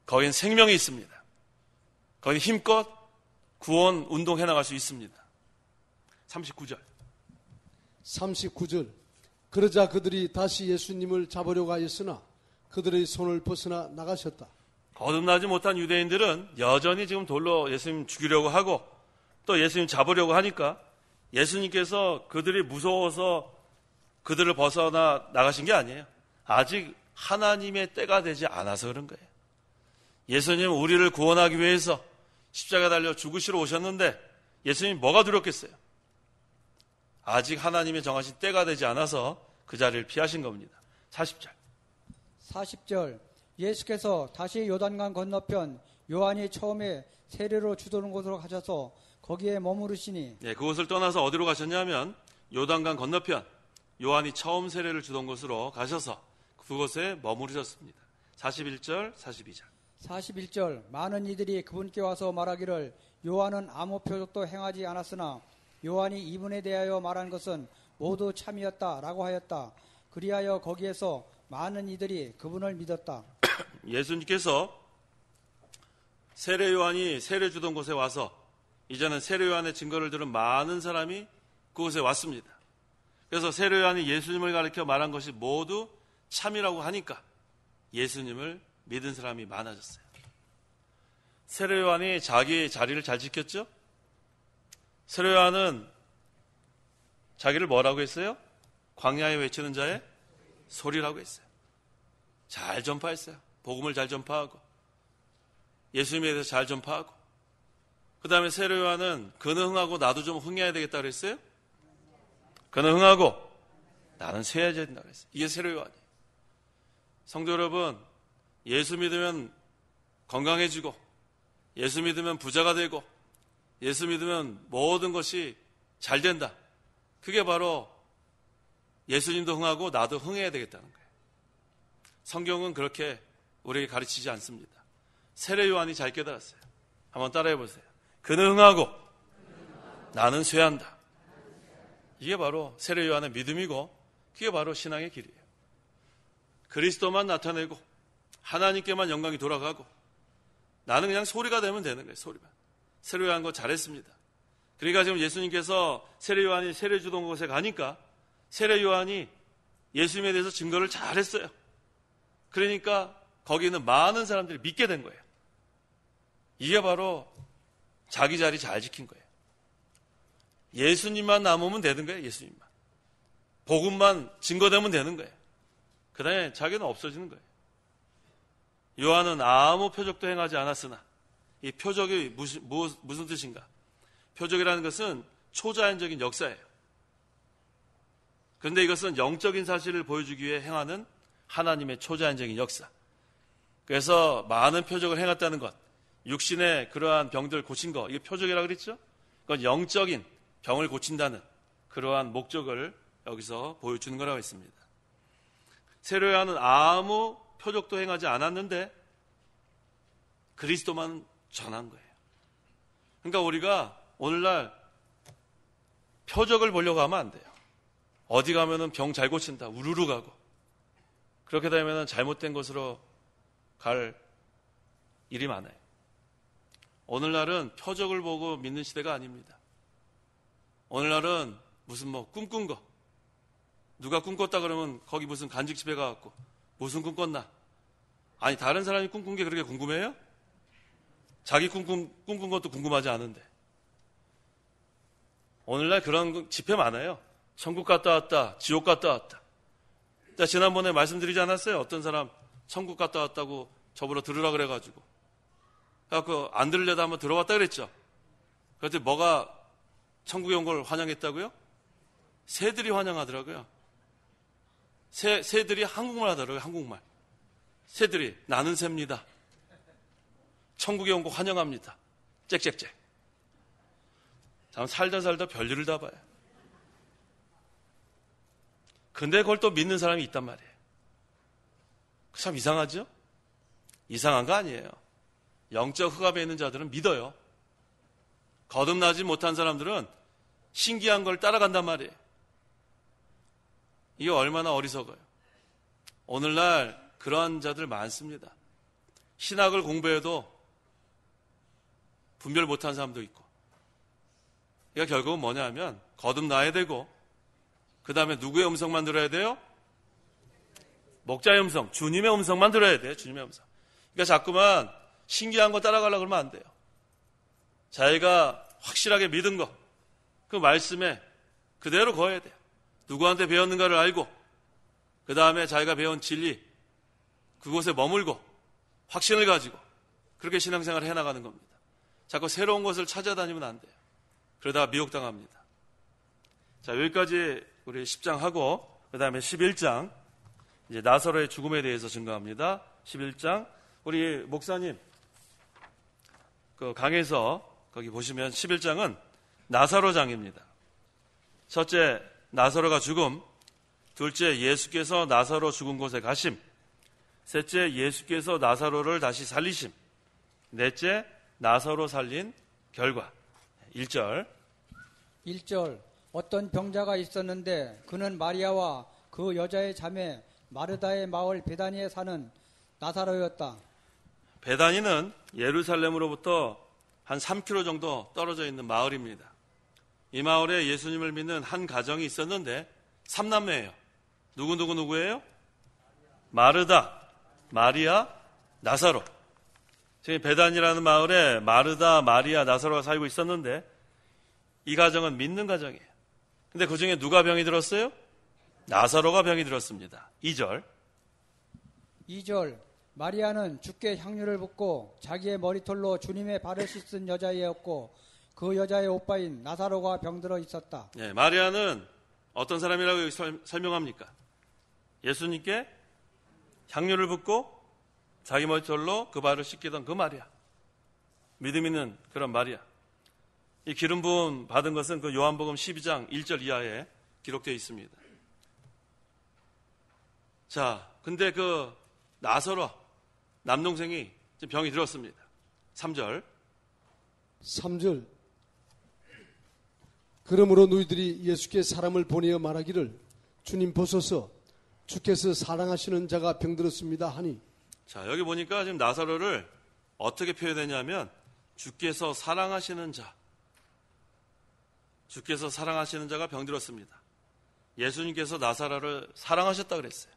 거긴 생명이 있습니다. 거긴 힘껏 구원 운동해 나갈 수 있습니다. 39절. 39절. 그러자 그들이 다시 예수님을 잡으려고 하였으나 그들의 손을 벗어나 나가셨다. 거듭나지 못한 유대인들은 여전히 지금 돌로 예수님 죽이려고 하고 또 예수님 잡으려고 하니까 예수님께서 그들이 무서워서 그들을 벗어나 나가신 게 아니에요. 아직 하나님의 때가 되지 않아서 그런 거예요. 예수님은 우리를 구원하기 위해서 십자가 달려 죽으시러 오셨는데 예수님 뭐가 두렵겠어요? 아직 하나님의 정하신 때가 되지 않아서 그 자리를 피하신 겁니다. 40절. 40절 예수께서 다시 요단강 건너편 요한이 처음에 세례로 주도는 곳으로 가셔서 거기에 머무르시니 그곳을 떠나서 어디로 가셨냐면 요단강 건너편 요한이 처음 세례를 주던 곳으로 가셔서 그곳에 머무르셨습니다. 41절, 42절. 41절 많은 이들이 그분께 와서 말하기를 요한은 아무 표적도 행하지 않았으나 요한이 이분에 대하여 말한 것은 모두 참이었다라고 하였다. 그리하여 거기에서 많은 이들이 그분을 믿었다. 예수님께서 세례 요한이 세례 주던 곳에 와서 이제는 세례 요한의 증거를 들은 많은 사람이 그곳에 왔습니다. 그래서 세례 요한이 예수님을 가리켜 말한 것이 모두 참이라고 하니까 예수님을 믿은 사람이 많아졌어요. 세례 요한이 자기 자리를 잘 지켰죠? 세례 요한은 자기를 뭐라고 했어요? 광야에 외치는 자의 소리라고 했어요. 잘 전파했어요. 복음을 잘 전파하고 예수님에 대해서 잘 전파하고 그 다음에 세례 요한은 그는 흥하고 나도 좀 흥해야 되겠다 그랬어요. 그는 흥하고 나는 쇠해야 된다 그랬어요. 이게 세례 요한이에요. 성도 여러분, 예수 믿으면 건강해지고 예수 믿으면 부자가 되고 예수 믿으면 모든 것이 잘 된다. 그게 바로 예수님도 흥하고 나도 흥해야 되겠다는 거예요. 성경은 그렇게 우리에게 가르치지 않습니다. 세례 요한이 잘 깨달았어요. 한번 따라해 보세요. 그는 흥하고 나는 쇠한다. 이게 바로 세례 요한의 믿음이고 그게 바로 신앙의 길이에요. 그리스도만 나타내고 하나님께만 영광이 돌아가고 나는 그냥 소리가 되면 되는 거예요. 소리만. 세례 요한 거 잘했습니다. 그러니까 지금 예수님께서 세례 요한이 세례 주던 곳에 가니까 세례 요한이 예수님에 대해서 증거를 잘했어요. 그러니까 거기 있는 많은 사람들이 믿게 된 거예요. 이게 바로 자기 자리 잘 지킨 거예요. 예수님만 남으면 되는 거예요. 예수님만. 복음만 증거되면 되는 거예요. 그 다음에 자기는 없어지는 거예요. 요한은 아무 표적도 행하지 않았으나 이 표적이 무슨 뜻인가? 표적이라는 것은 초자연적인 역사예요. 그런데 이것은 영적인 사실을 보여주기 위해 행하는 하나님의 초자연적인 역사. 그래서 많은 표적을 행했다는 것, 육신의 그러한 병들 고친 거, 이게 표적이라고 그랬죠? 그건 영적인 병을 고친다는 그러한 목적을 여기서 보여주는 거라고 했습니다. 세례 요한은 아무 표적도 행하지 않았는데 그리스도만 전한 거예요. 그러니까 우리가 오늘날 표적을 보려고 하면 안 돼요. 어디 가면은 병 잘 고친다, 우르르 가고. 그렇게 되면 잘못된 곳으로 갈 일이 많아요. 오늘날은 표적을 보고 믿는 시대가 아닙니다. 오늘날은 무슨 꿈꾼 거. 누가 꿈꿨다 그러면 거기 무슨 간직집에 가갖고 무슨 꿈꿨나? 아니, 다른 사람이 꿈꾼 게 그렇게 궁금해요? 자기 꿈꾼 것도 궁금하지 않은데. 오늘날 그런 집회 많아요. 천국 갔다 왔다, 지옥 갔다 왔다. 자, 지난번에 말씀드리지 않았어요? 어떤 사람 천국 갔다 왔다고 저보러 들으라 그래가지고. 그래갖고 안 들으려다 한번 들어왔다 그랬죠. 그랬더니 뭐가 천국에 온 걸 환영했다고요? 새들이 환영하더라고요. 새들이 한국말 하더라고요. 한국말. 새들이 나는 새입니다. 천국에 온 거 환영합니다. 짹짹짹. 참 살다 별일을 다 봐요. 근데 그걸 또 믿는 사람이 있단 말이에요. 참 이상하죠? 이상한 거 아니에요. 영적 흑암에 있는 자들은 믿어요. 거듭나지 못한 사람들은 신기한 걸 따라간단 말이에요. 이게 얼마나 어리석어요. 오늘날 그러한 자들 많습니다. 신학을 공부해도 분별 못한 사람도 있고. 이게 결국은 뭐냐면 거듭나야 되고, 그 다음에 누구의 음성만 들어야 돼요? 목자의 음성, 주님의 음성만 들어야 돼요. 주님의 음성. 그러니까 자꾸만 신기한 거 따라가려고 그러면 안 돼요. 자기가 확실하게 믿은 거, 그 말씀에 그대로 거해야 돼요. 누구한테 배웠는가를 알고, 그 다음에 자기가 배운 진리, 그곳에 머물고 확신을 가지고 그렇게 신앙생활을 해나가는 겁니다. 자꾸 새로운 것을 찾아다니면 안 돼요. 그러다가 미혹당합니다. 자, 여기까지 우리 10장 하고, 그 다음에 11장, 이제 나사로의 죽음에 대해서 증거합니다. 11장. 우리 목사님, 그 강에서 거기 보시면 11장은 나사로장입니다. 첫째, 나사로가 죽음. 둘째, 예수께서 나사로 죽은 곳에 가심. 셋째, 예수께서 나사로를 다시 살리심. 넷째, 나사로 살린 결과. 1절. 1절 어떤 병자가 있었는데 그는 마리아와 그 여자의 자매 마르다의 마을 베다니에 사는 나사로였다. 베다니는 예루살렘으로부터 한 3km 정도 떨어져 있는 마을입니다. 이 마을에 예수님을 믿는 한 가정이 있었는데 3남매예요. 누구예요? 마르다, 마리아, 나사로. 지금 베단이라는 마을에 마르다, 마리아, 나사로가 살고 있었는데 이 가정은 믿는 가정이에요. 근데 그 중에 누가 병이 들었어요? 나사로가 병이 들었습니다. 2절. 2절 마리아는 주께 향유를 붓고 자기의 머리털로 주님의 발을 씻은 여자애였고 그 여자의 오빠인 나사로가 병들어 있었다. 네, 마리아는 어떤 사람이라고 여기 설명합니까? 예수님께 향유를 붓고 자기 머리털로 그 발을 씻기던 그 마리아. 믿음 있는 그런 마리아. 이 기름 부음 받은 것은 그 요한복음 12장 1절 이하에 기록되어 있습니다. 자, 근데 그 나사로 남동생이 지금 병이 들었습니다. 3절. 3절. 그러므로 너희들이 예수께 사람을 보내어 말하기를 주님 보소서 주께서 사랑하시는 자가 병들었습니다 하니. 자, 여기 보니까 지금 나사로를 어떻게 표현했냐면 주께서 사랑하시는 자. 주께서 사랑하시는 자가 병들었습니다. 예수님께서 나사로를 사랑하셨다 그랬어요.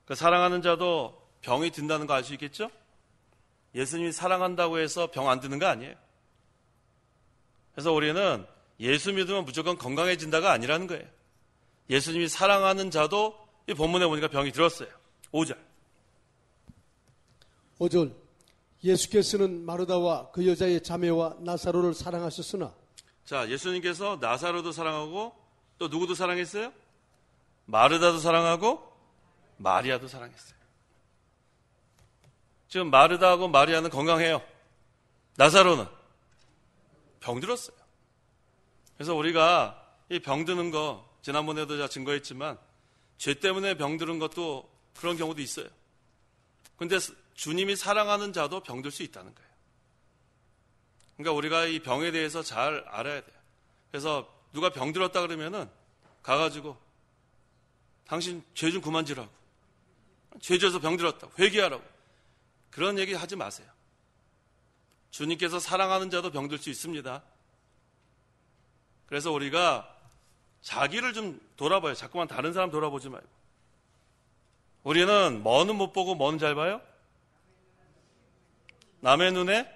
그 사랑하는 자도 병이 든다는 거 알 수 있겠죠? 예수님이 사랑한다고 해서 병 안 드는 거 아니에요. 그래서 우리는 예수 믿으면 무조건 건강해진다가 아니라는 거예요. 예수님이 사랑하는 자도 이 본문에 보니까 병이 들었어요. 5절. 5절. 예수께서는 마르다와 그 여자의 자매와 나사로를 사랑하셨으나 자, 예수님께서 나사로도 사랑하고 또 누구도 사랑했어요? 마르다도 사랑하고 마리아도 사랑했어요. 지금 마르다하고 마리아는 건강해요. 나사로는 병들었어요. 그래서 우리가 이 병드는 거 지난번에도 제가 증거했지만 죄 때문에 병드는 것도 그런 경우도 있어요. 근데 주님이 사랑하는 자도 병들 수 있다는 거예요. 그러니까 우리가 이 병에 대해서 잘 알아야 돼요. 그래서 누가 병들었다 그러면은 가가지고 당신 죄 좀 그만 지라고, 죄 져서 병들었다고 회개하라고, 그런 얘기 하지 마세요. 주님께서 사랑하는 자도 병들 수 있습니다. 그래서 우리가 자기를 좀 돌아봐요. 자꾸만 다른 사람 돌아보지 말고. 우리는 뭐는 못 보고 뭐는 잘 봐요? 남의 눈에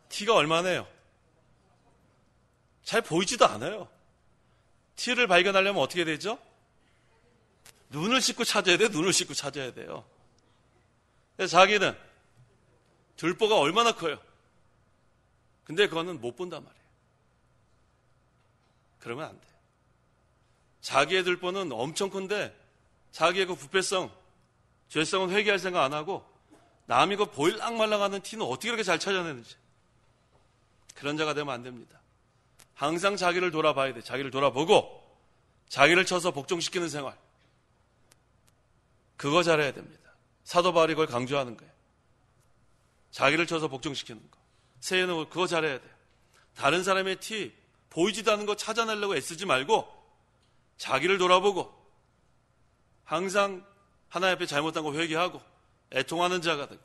티가 얼마나요? 잘 보이지도 않아요. 티를 발견하려면 어떻게 되죠? 눈을 씻고 찾아야 돼요. 눈을 씻고 찾아야 돼요. 그래서 자기는 들보가 얼마나 커요. 근데 그거는 못 본단 말이에요. 그러면 안 돼요. 자기의 들보는 엄청 큰데 자기의 그 부패성, 죄성은 회개할 생각 안 하고 남이 그 보일랑말랑하는 티는 어떻게 그렇게 잘 찾아내는지, 그런 자가 되면 안 됩니다. 항상 자기를 돌아봐야 돼. 자기를 돌아보고 자기를 쳐서 복종시키는 생활, 그거 잘해야 됩니다. 사도 바울이 그걸 강조하는 거예요. 자기를 쳐서 복종시키는 거. 새해는 그거 잘해야 돼요. 다른 사람의 티, 보이지도 않는 거 찾아내려고 애쓰지 말고 자기를 돌아보고 항상 하나님 앞에 잘못한 거 회개하고 애통하는 자가 되고,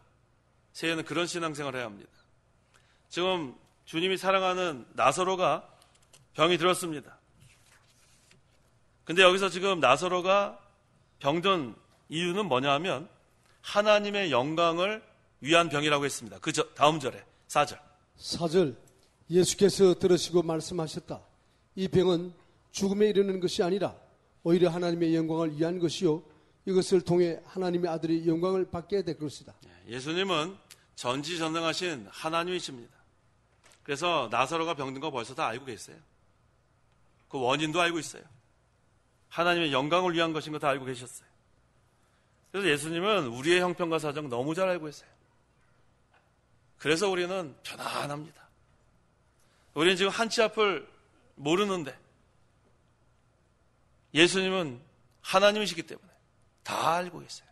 새해는 그런 신앙생활을 해야 합니다. 지금 주님이 사랑하는 나사로가 병이 들었습니다. 근데 여기서 지금 나사로가 병든 이유는 뭐냐 하면 하나님의 영광을 위한 병이라고 했습니다. 그 다음 절에 4절. 4절. 예수께서 들으시고 말씀하셨다. 이 병은 죽음에 이르는 것이 아니라 오히려 하나님의 영광을 위한 것이요 이것을 통해 하나님의 아들이 영광을 받게 될 것이다. 예수님은 전지전능하신 하나님이십니다. 그래서 나사로가 병든 거 벌써 다 알고 계세요. 그 원인도 알고 있어요. 하나님의 영광을 위한 것인 거 다 알고 계셨어요. 그래서 예수님은 우리의 형편과 사정 너무 잘 알고 있어요. 그래서 우리는 편안합니다. 우리는 지금 한치 앞을 모르는데 예수님은 하나님이시기 때문에 다 알고 계세요.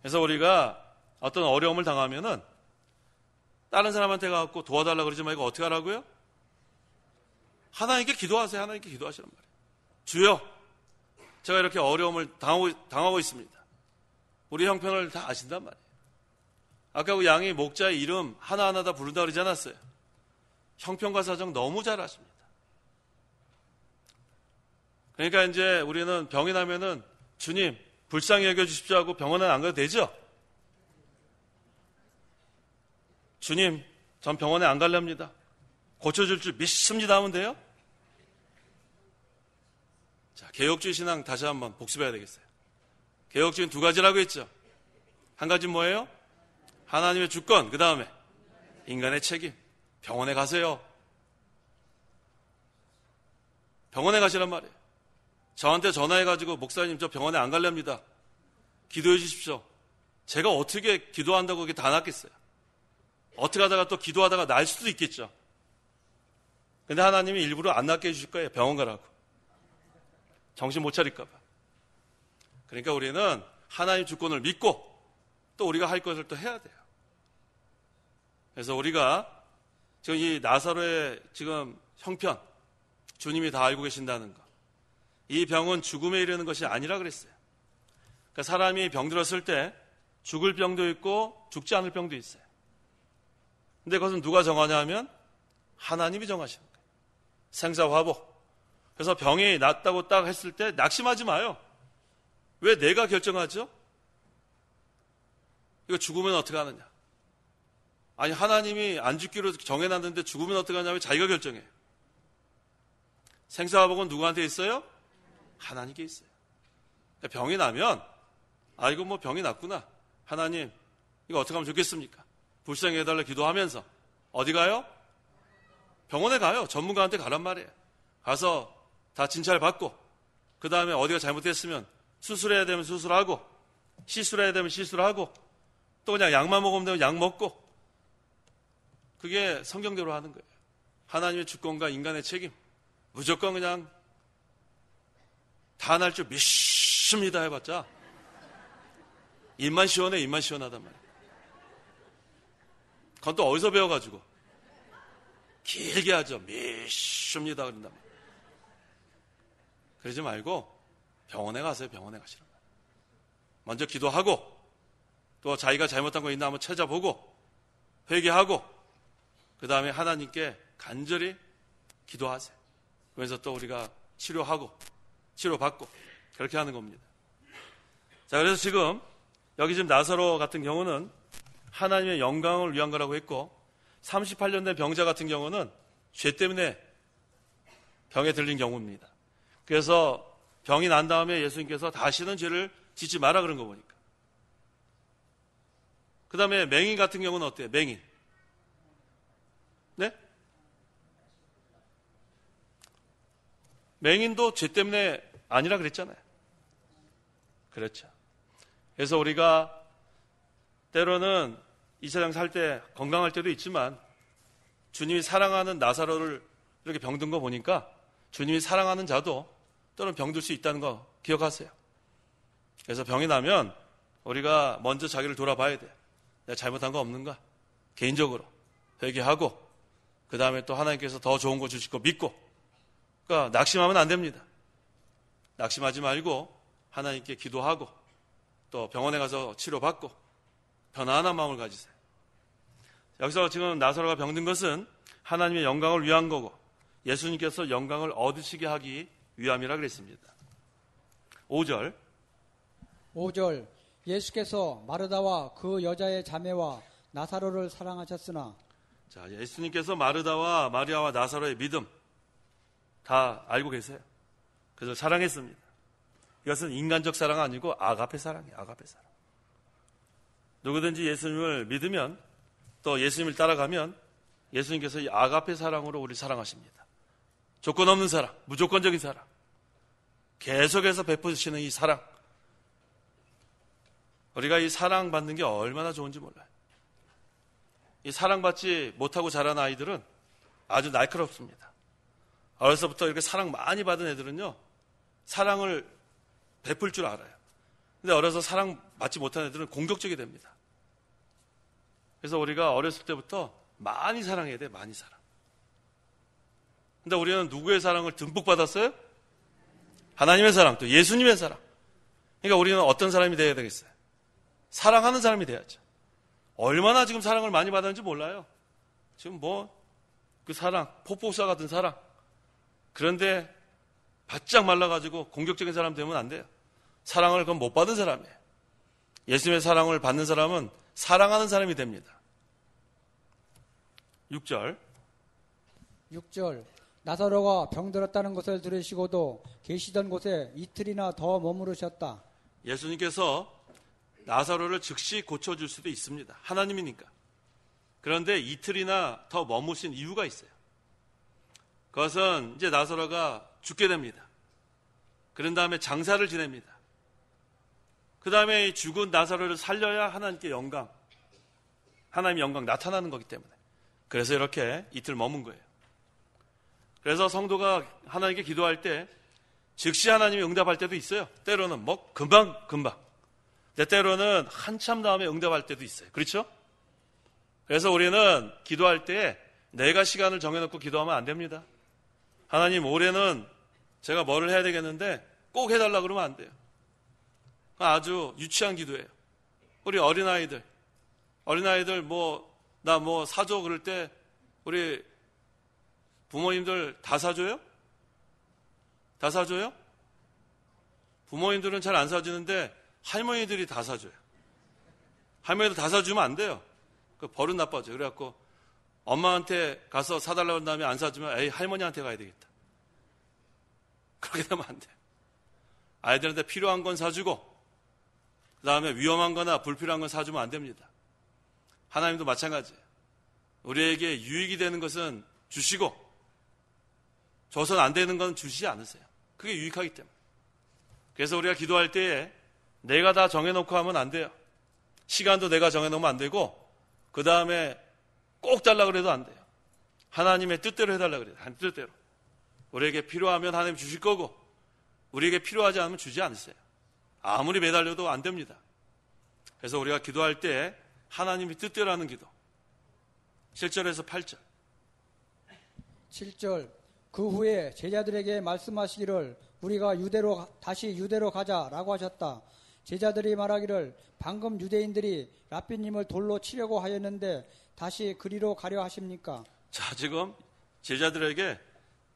그래서 우리가 어떤 어려움을 당하면은 다른 사람한테 가서 도와달라고 그러지 말고 어떻게 하라고요? 하나님께 기도하세요. 하나님께 기도하시란 말이에요. 주여, 제가 이렇게 어려움을 당하고 있습니다. 우리 형편을 다 아신단 말이에요. 아까 그 양이 목자의 이름 하나하나 다 부른다 그러지 않았어요? 형편과 사정 너무 잘 아십니다. 그러니까 이제 우리는 병이 나면은 주님 불쌍히 여겨주십시오 하고 병원에 안 가도 되죠? 주님, 전 병원에 안 갈랍니다. 고쳐줄 줄 믿습니다 하면 돼요? 자, 개혁주의 신앙 다시 한번 복습해야 되겠어요. 개혁주의는 두 가지라고 했죠. 한 가지는 뭐예요? 하나님의 주권, 그 다음에 인간의 책임. 병원에 가세요. 병원에 가시란 말이에요. 저한테 전화해가지고 목사님 저 병원에 안 갈랍니다. 기도해 주십시오. 제가 어떻게 기도한다고 그게 다 낫겠어요? 어떻게 하다가 또 기도하다가 날 수도 있겠죠. 근데 하나님이 일부러 안 낫게 해주실 거예요. 병원 가라고. 정신 못 차릴까 봐. 그러니까 우리는 하나님 주권을 믿고 또 우리가 할 것을 또 해야 돼요. 그래서 우리가 지금 이 나사로의 지금 형편, 주님이 다 알고 계신다는 거. 이 병은 죽음에 이르는 것이 아니라 그랬어요. 그러니까 사람이 병들었을 때 죽을 병도 있고 죽지 않을 병도 있어요. 근데 그것은 누가 정하냐 하면 하나님이 정하시는 거예요. 생사화복. 그래서 병이 낫다고 딱 했을 때 낙심하지 마요. 왜 내가 결정하죠? 이거 죽으면 어떻게 하느냐? 아니, 하나님이 안 죽기로 정해놨는데 죽으면 어떡하냐면 자기가 결정해요. 생사화복은 누구한테 있어요? 하나님께 있어요. 그러니까 병이 나면, 이거 뭐 병이 났구나. 하나님, 이거 어떻게 하면 좋겠습니까? 불쌍히 해달라 기도하면서. 어디 가요? 병원에 가요. 전문가한테 가란 말이에요. 가서 다 진찰 받고, 그 다음에 어디가 잘못됐으면 수술해야 되면 수술하고, 시술해야 되면 시술하고, 또 그냥 약만 먹으면 되면 약 먹고, 그게 성경대로 하는 거예요. 하나님의 주권과 인간의 책임. 무조건 그냥 다 날 줄 믿습니다 해봤자 입만 시원해, 입만 시원하단 말이에요. 그건 또 어디서 배워가지고 길게 하죠. 믿습니다 그런단 말이에요. 그러지 말고 병원에 가세요. 병원에 가시란 말이에요. 먼저 기도하고, 또 자기가 잘못한 거 있나 한번 찾아보고 회개하고, 그 다음에 하나님께 간절히 기도하세요. 그래서 또 우리가 치료하고 치료받고 그렇게 하는 겁니다. 자, 그래서 지금 여기 지금 나사로 같은 경우는 하나님의 영광을 위한 거라고 했고, 38년 된 병자 같은 경우는 죄 때문에 병에 들린 경우입니다. 그래서 병이 난 다음에 예수님께서 다시는 죄를 짓지 마라 그런 거 보니까. 그 다음에 맹인 같은 경우는 어때요? 맹인. 네? 맹인도 죄 때문에 아니라 그랬잖아요. 그렇죠. 그래서 우리가 때로는 이 세상 살 때 건강할 때도 있지만 주님이 사랑하는 나사로를 이렇게 병든 거 보니까 주님이 사랑하는 자도 때로는 병들 수 있다는 거 기억하세요. 그래서 병이 나면 우리가 먼저 자기를 돌아봐야 돼요. 내가 잘못한 거 없는가? 개인적으로 회개하고, 그 다음에 또 하나님께서 더 좋은 거 주실 거 믿고. 그러니까 낙심하면 안 됩니다. 낙심하지 말고 하나님께 기도하고 또 병원에 가서 치료받고 편안한 마음을 가지세요. 여기서 지금 나사로가 병든 것은 하나님의 영광을 위한 거고, 예수님께서 영광을 얻으시게 하기 위함이라 그랬습니다. 5절 예수께서 마르다와 그 여자의 자매와 나사로를 사랑하셨으나. 자, 예수님께서 마르다와 마리아와 나사로의 믿음 다 알고 계세요. 그래서 사랑했습니다. 이것은 인간적 사랑 아니고 아가페 사랑이에요. 아가페 사랑. 누구든지 예수님을 믿으면, 또 예수님을 따라가면 예수님께서 이 아가페 사랑으로 우리를 사랑하십니다. 조건 없는 사랑, 무조건적인 사랑, 계속해서 베푸시는 이 사랑. 우리가 이 사랑받는 게 얼마나 좋은지 몰라요. 이 사랑받지 못하고 자란 아이들은 아주 날카롭습니다. 어려서부터 이렇게 사랑 많이 받은 애들은요, 사랑을 베풀 줄 알아요. 근데 어려서 사랑 받지 못한 애들은 공격적이 됩니다. 그래서 우리가 어렸을 때부터 많이 사랑해야 돼, 많이 사랑. 근데 우리는 누구의 사랑을 듬뿍 받았어요? 하나님의 사랑, 또 예수님의 사랑. 그러니까 우리는 어떤 사람이 돼야 되겠어요? 사랑하는 사람이 돼야죠. 얼마나 지금 사랑을 많이 받았는지 몰라요. 지금 그 사랑, 폭포수와 같은 사랑. 그런데 바짝 말라가지고 공격적인 사람 되면 안 돼요. 사랑을 그건 못 받은 사람이에요. 예수님의 사랑을 받는 사람은 사랑하는 사람이 됩니다. 6절 나사로가 병들었다는 것을 들으시고도 계시던 곳에 이틀이나 더 머무르셨다. 예수님께서 나사로를 즉시 고쳐줄 수도 있습니다. 하나님이니까. 그런데 이틀이나 더 머무신 이유가 있어요. 그것은 이제 나사로가 죽게 됩니다. 그런 다음에 장사를 지냅니다. 그 다음에 죽은 나사로를 살려야 하나님께 영광, 하나님의 영광 나타나는 거기 때문에. 그래서 이렇게 이틀 머문 거예요. 그래서 성도가 하나님께 기도할 때 즉시 하나님이 응답할 때도 있어요. 때로는 금방. 근데 때로는 한참 다음에 응답할 때도 있어요. 그렇죠? 그래서 우리는 기도할 때 내가 시간을 정해놓고 기도하면 안 됩니다. 하나님, 올해는 제가 뭐를 해야 되겠는데 꼭 해달라 그러면 안 돼요. 아주 유치한 기도예요. 우리 어린아이들 나 사줘 그럴 때 우리 부모님들 다 사줘요? 다 사줘요? 부모님들은 잘 안 사주는데 할머니들이 다 사줘요. 할머니들 다 사주면 안 돼요. 그 버릇 나빠져. 그래갖고 엄마한테 가서 사달라고 한 다음에 안 사주면 에이 할머니한테 가야 되겠다. 그렇게 되면 안 돼. 아이들한테 필요한 건 사주고 그 다음에 위험한 거나 불필요한 건 사주면 안 됩니다. 하나님도 마찬가지예요. 우리에게 유익이 되는 것은 주시고 줘선 안 되는 건 주시지 않으세요. 그게 유익하기 때문에. 그래서 우리가 기도할 때에 내가 다 정해놓고 하면 안 돼요. 시간도 내가 정해놓으면 안 되고 그 다음에 꼭 달라고 그래도 안 돼요. 하나님의 뜻대로 해달라고 그래요. 하나님 뜻대로. 우리에게 필요하면 하나님 주실 거고 우리에게 필요하지 않으면 주지 않으세요. 아무리 매달려도 안 됩니다. 그래서 우리가 기도할 때 하나님이 뜻대로 하는 기도. 7절에서 8절. 7절 그 후에 제자들에게 말씀하시기를 우리가 다시 유대로 가자라고 하셨다. 제자들이 말하기를 방금 유대인들이 랍비님을 돌로 치려고 하였는데 다시 그리로 가려 하십니까? 자, 지금 제자들에게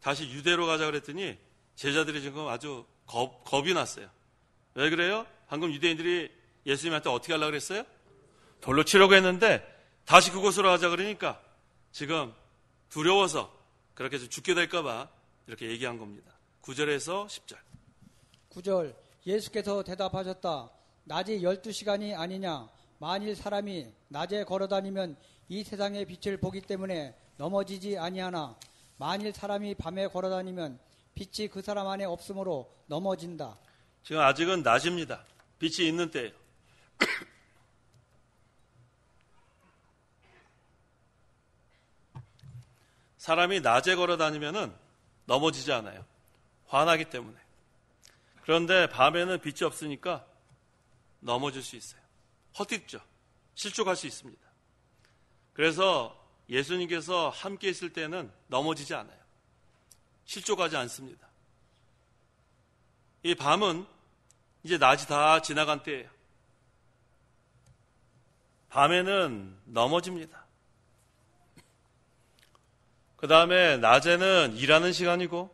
다시 유대로 가자 그랬더니 제자들이 지금 아주 겁이 났어요. 왜 그래요? 방금 유대인들이 예수님한테 어떻게 하려고 그랬어요? 돌로 치려고 했는데 다시 그곳으로 가자 그러니까 지금 두려워서 그렇게 좀 죽게 될까 봐 이렇게 얘기한 겁니다. 9절에서 10절. 9절 예수께서 대답하셨다. 낮이 12시간이 아니냐. 만일 사람이 낮에 걸어다니면 이 세상의 빛을 보기 때문에 넘어지지 아니하나 만일 사람이 밤에 걸어다니면 빛이 그 사람 안에 없으므로 넘어진다. 지금 아직은 낮입니다. 빛이 있는 때예요. 사람이 낮에 걸어다니면은 넘어지지 않아요. 환하기 때문에. 그런데 밤에는 빛이 없으니까 넘어질 수 있어요. 헛디죠. 실족할 수 있습니다. 그래서 예수님께서 함께 있을 때는 넘어지지 않아요. 실족하지 않습니다. 이 밤은 이제 낮이 다 지나간 때예요. 밤에는 넘어집니다. 그 다음에 낮에는 일하는 시간이고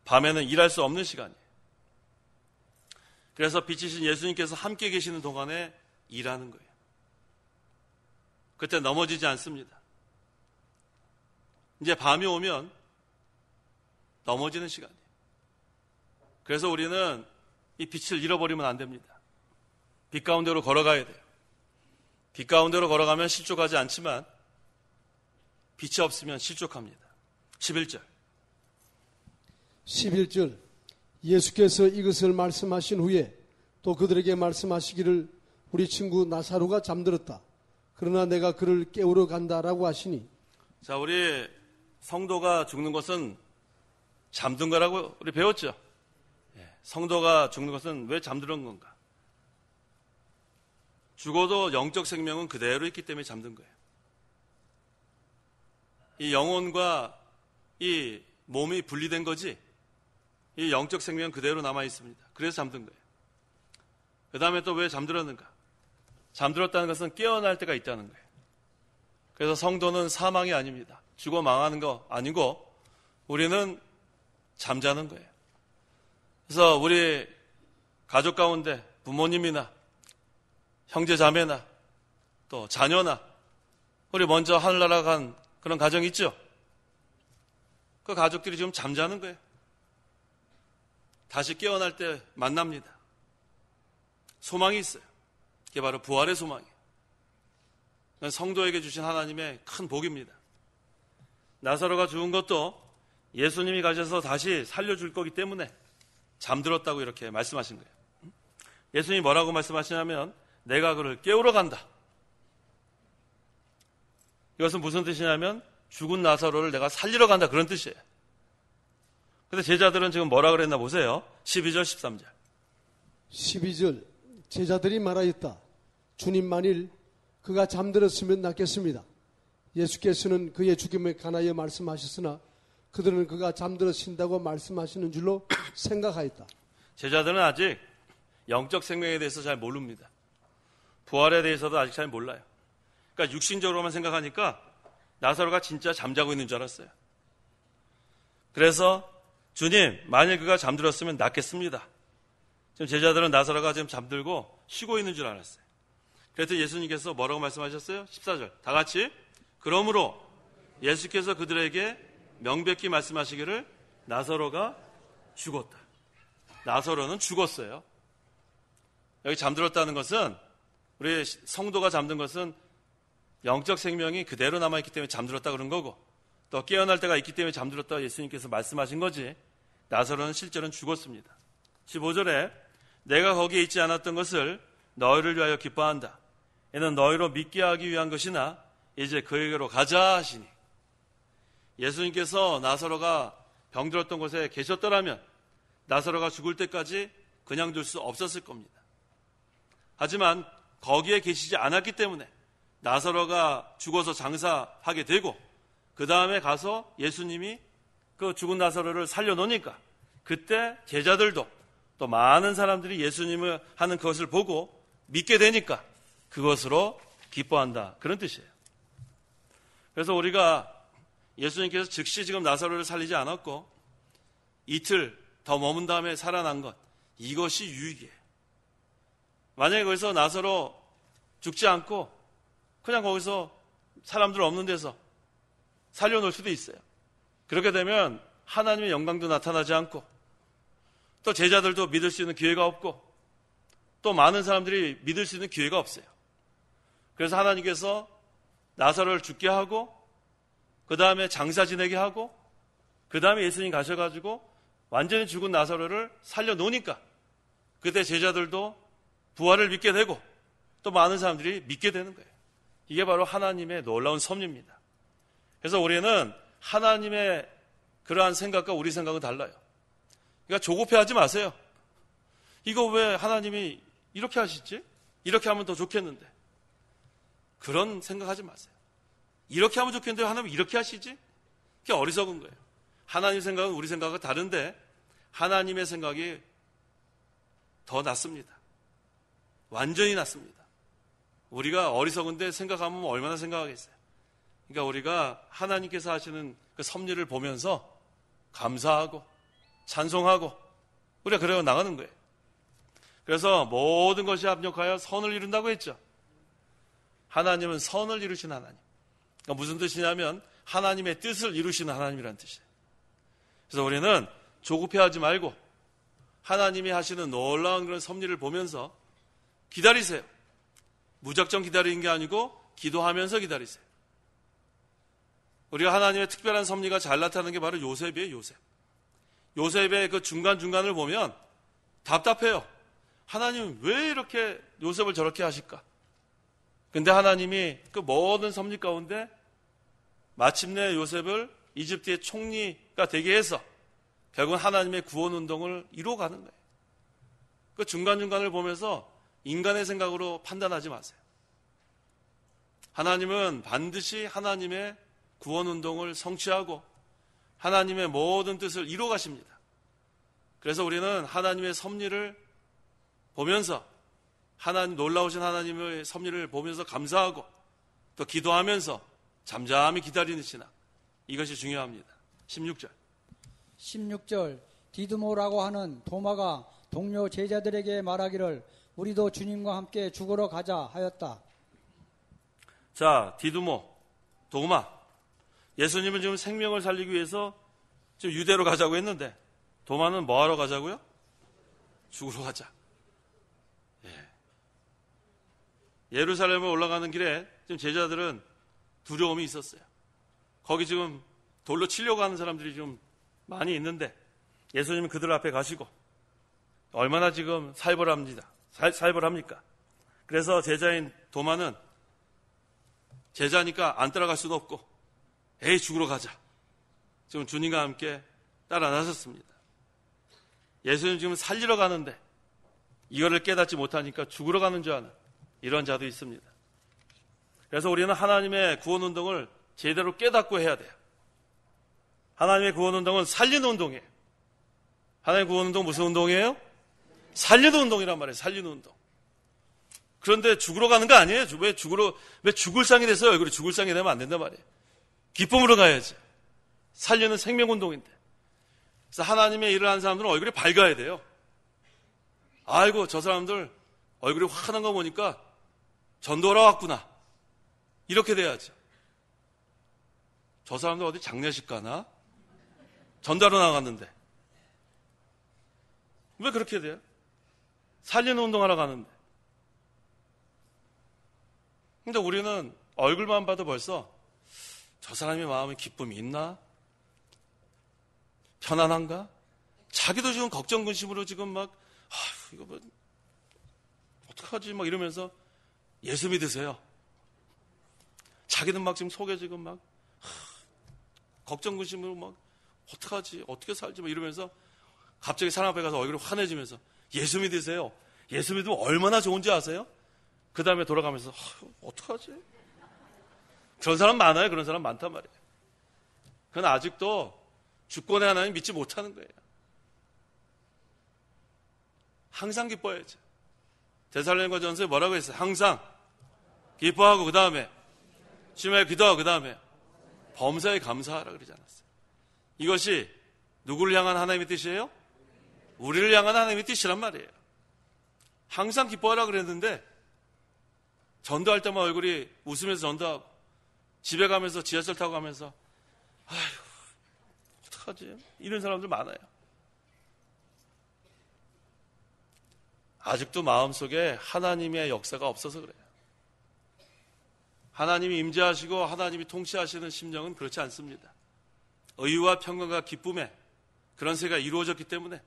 밤에는 일할 수 없는 시간이에요. 그래서 빛이신 예수님께서 함께 계시는 동안에 일하는 거예요. 그때 넘어지지 않습니다. 이제 밤이 오면 넘어지는 시간이에요. 그래서 우리는 이 빛을 잃어버리면 안 됩니다. 빛 가운데로 걸어가야 돼요. 빛 가운데로 걸어가면 실족하지 않지만 빛이 없으면 실족합니다. 11절. 11절 예수께서 이것을 말씀하신 후에 또 그들에게 말씀하시기를 우리 친구 나사로가 잠들었다. 그러나 내가 그를 깨우러 간다라고 하시니. 자, 우리 성도가 죽는 것은 잠든 거라고 우리 배웠죠. 성도가 죽는 것은 왜 잠드는 건가? 죽어도 영적 생명은 그대로 있기 때문에 잠든 거예요. 이 영혼과 이 몸이 분리된 거지 이 영적 생명은 그대로 남아 있습니다. 그래서 잠든 거예요. 그 다음에 또 왜 잠들었는가? 잠들었다는 것은 깨어날 때가 있다는 거예요. 그래서 성도는 사망이 아닙니다. 죽어 망하는 거 아니고 우리는 잠자는 거예요. 그래서 우리 가족 가운데 부모님이나 형제 자매나 또 자녀나 우리 먼저 하늘나라 간 그런 가정이 있죠. 그 가족들이 지금 잠자는 거예요. 다시 깨어날 때 만납니다. 소망이 있어요. 그게 바로 부활의 소망이에요. 성도에게 주신 하나님의 큰 복입니다. 나사로가 죽은 것도 예수님이 가셔서 다시 살려줄 거기 때문에 잠들었다고 이렇게 말씀하신 거예요. 예수님이 뭐라고 말씀하시냐면 내가 그를 깨우러 간다. 이것은 무슨 뜻이냐면 죽은 나사로를 내가 살리러 간다 그런 뜻이에요. 근데 제자들은 지금 뭐라 그랬나 보세요. 12절 13절. 12절 제자들이 말하였다. 주님 만일 그가 잠들었으면 낫겠습니다. 예수께서는 그의 죽음에 관하여 말씀하셨으나 그들은 그가 잠들어신다고 말씀하시는 줄로 생각하였다. 제자들은 아직 영적 생명에 대해서 잘 모릅니다. 부활에 대해서도 아직 잘 몰라요. 그러니까 육신적으로만 생각하니까 나사로가 진짜 잠자고 있는 줄 알았어요. 그래서 주님, 만일 그가 잠들었으면 낫겠습니다. 지금 제자들은 나사로가 지금 잠들고 쉬고 있는 줄 알았어요. 그랬더니 예수님께서 뭐라고 말씀하셨어요? 14절. 다 같이. 그러므로 예수께서 그들에게 명백히 말씀하시기를 나사로가 죽었다. 나사로는 죽었어요. 여기 잠들었다는 것은, 우리 성도가 잠든 것은 영적 생명이 그대로 남아있기 때문에 잠들었다 그런 거고, 또 깨어날 때가 있기 때문에 잠들었다고 예수님께서 말씀하신 거지, 나사로는 실제로는 죽었습니다. 15절에 내가 거기에 있지 않았던 것을 너희를 위하여 기뻐한다. 이는 너희로 믿게 하기 위한 것이나 이제 그에게로 가자 하시니. 예수님께서 나사로가 병들었던 곳에 계셨더라면 나사로가 죽을 때까지 그냥 둘 수 없었을 겁니다. 하지만 거기에 계시지 않았기 때문에 나사로가 죽어서 장사하게 되고, 그 다음에 가서 예수님이 그 죽은 나사로를 살려놓으니까 그때 제자들도 또 많은 사람들이 예수님을 하는 그것을 보고 믿게 되니까 그것으로 기뻐한다, 그런 뜻이에요. 그래서 우리가 예수님께서 즉시 지금 나사로를 살리지 않았고 이틀 더 머문 다음에 살아난 것, 이것이 유익이에요. 만약에 거기서 나사로 죽지 않고 그냥 거기서 사람들 없는 데서 살려놓을 수도 있어요. 그렇게 되면 하나님의 영광도 나타나지 않고 또 제자들도 믿을 수 있는 기회가 없고 또 많은 사람들이 믿을 수 있는 기회가 없어요. 그래서 하나님께서 나사로를 죽게 하고 그 다음에 장사 지내게 하고 그 다음에 예수님 가셔가지고 완전히 죽은 나사로를 살려놓으니까 그때 제자들도 부활을 믿게 되고 또 많은 사람들이 믿게 되는 거예요. 이게 바로 하나님의 놀라운 섭리입니다. 그래서 우리는 하나님의 그러한 생각과 우리 생각은 달라요. 그러니까 조급해하지 마세요. 이거 왜 하나님이 이렇게 하시지? 이렇게 하면 더 좋겠는데. 그런 생각하지 마세요. 이렇게 하면 좋겠는데 하나님 이렇게 하시지? 그게 어리석은 거예요. 하나님 생각은 우리 생각과 다른데 하나님의 생각이 더 낫습니다. 완전히 낫습니다. 우리가 어리석은데 생각하면 얼마나 생각하겠어요. 그러니까 우리가 하나님께서 하시는 그 섭리를 보면서 감사하고 찬송하고 우리가 그래서 나가는 거예요. 그래서 모든 것이 합력하여 선을 이룬다고 했죠. 하나님은 선을 이루신 하나님. 그러니까 무슨 뜻이냐면 하나님의 뜻을 이루시는 하나님이라는 뜻이에요. 그래서 우리는 조급해하지 말고 하나님이 하시는 놀라운 그런 섭리를 보면서 기다리세요. 무작정 기다리는 게 아니고 기도하면서 기다리세요. 우리가 하나님의 특별한 섭리가 잘 나타나는 게 바로 요셉이에요. 요셉. 요셉의 그 중간중간을 보면 답답해요. 하나님 왜 이렇게 요셉을 저렇게 하실까? 근데 하나님이 그 모든 섭리 가운데 마침내 요셉을 이집트의 총리가 되게 해서 결국은 하나님의 구원 운동을 이루어가는 거예요. 그 중간중간을 보면서 인간의 생각으로 판단하지 마세요. 하나님은 반드시 하나님의 구원 운동을 성취하고 하나님의 모든 뜻을 이루어 가십니다. 그래서 우리는 하나님의 섭리를 보면서 하나님 놀라우신 하나님의 섭리를 보면서 감사하고 또 기도하면서 잠잠히 기다리는 신앙, 이것이 중요합니다. 16절 디두모라고 하는 도마가 동료 제자들에게 말하기를 우리도 주님과 함께 죽으러 가자 하였다. 자, 디두모, 도마. 예수님은 지금 생명을 살리기 위해서 지금 유대로 가자고 했는데 도마는 뭐 하러 가자고요? 죽으러 가자. 예루살렘에 올라가는 길에 지금 제자들은 두려움이 있었어요. 거기 지금 돌로 치려고 하는 사람들이 좀 많이 있는데 예수님은 그들 앞에 가시고 얼마나 지금 살벌합니까? 그래서 제자인 도마는 제자니까 안 따라갈 수도 없고 에이 죽으러 가자. 지금 주님과 함께 따라 나섰습니다. 예수님 지금 살리러 가는데 이거를 깨닫지 못하니까 죽으러 가는 줄 아는 이런 자도 있습니다. 그래서 우리는 하나님의 구원 운동을 제대로 깨닫고 해야 돼요. 하나님의 구원 운동은 살리는 운동이에요. 하나님의 구원 운동 무슨 운동이에요? 살리는 운동이란 말이에요. 살리는 운동. 그런데 죽으러 가는 거 아니에요. 왜 죽을 상이 됐어요? 얼굴이 죽을 상이 되면 안 된단 말이에요. 기쁨으로 가야지. 살리는 생명 운동인데. 그래서 하나님의 일을 하는 사람들은 얼굴이 밝아야 돼요. 아이고 저 사람들 얼굴이 환한 거 보니까 전도하러 왔구나. 이렇게 돼야죠. 저 사람들 어디 장례식 가나? 전도하러 나갔는데. 왜 그렇게 돼요? 살리는 운동하러 가는데. 근데 우리는 얼굴만 봐도 벌써 저 사람의 마음에 기쁨이 있나? 편안한가? 자기도 지금 걱정 근심으로 지금 막 이거 뭐 어떡하지? 막 이러면서 예수 믿으세요. 자기는 막 지금 속에 지금 막 걱정 근심으로 막 어떡하지? 어떻게 살지? 막 이러면서 갑자기 사람 앞에 가서 얼굴이 환해지면서 예수 믿으세요. 예수 믿으면 얼마나 좋은지 아세요? 그 다음에 돌아가면서 어떡하지? 그런 사람 많아요. 그런 사람 많단 말이에요. 그건 아직도 주권의 하나님 믿지 못하는 거예요. 항상 기뻐야죠. 데살로니가 전서에 뭐라고 했어요? 항상 기뻐하고 그 다음에 심하게 기도하고 그 다음에 범사에 감사하라 그러지 않았어요. 이것이 누구를 향한 하나님의 뜻이에요? 우리를 향한 하나님의 뜻이란 말이에요. 항상 기뻐하라 그랬는데 전도할 때만 얼굴이 웃으면서 전도하고 집에 가면서 지하철 타고 가면서 아휴 어떡하지? 이런 사람들 많아요. 아직도 마음속에 하나님의 역사가 없어서 그래요. 하나님이 임재하시고 하나님이 통치하시는 심령은 그렇지 않습니다. 의와 평강과 기쁨에 그런 세가 이루어졌기 때문에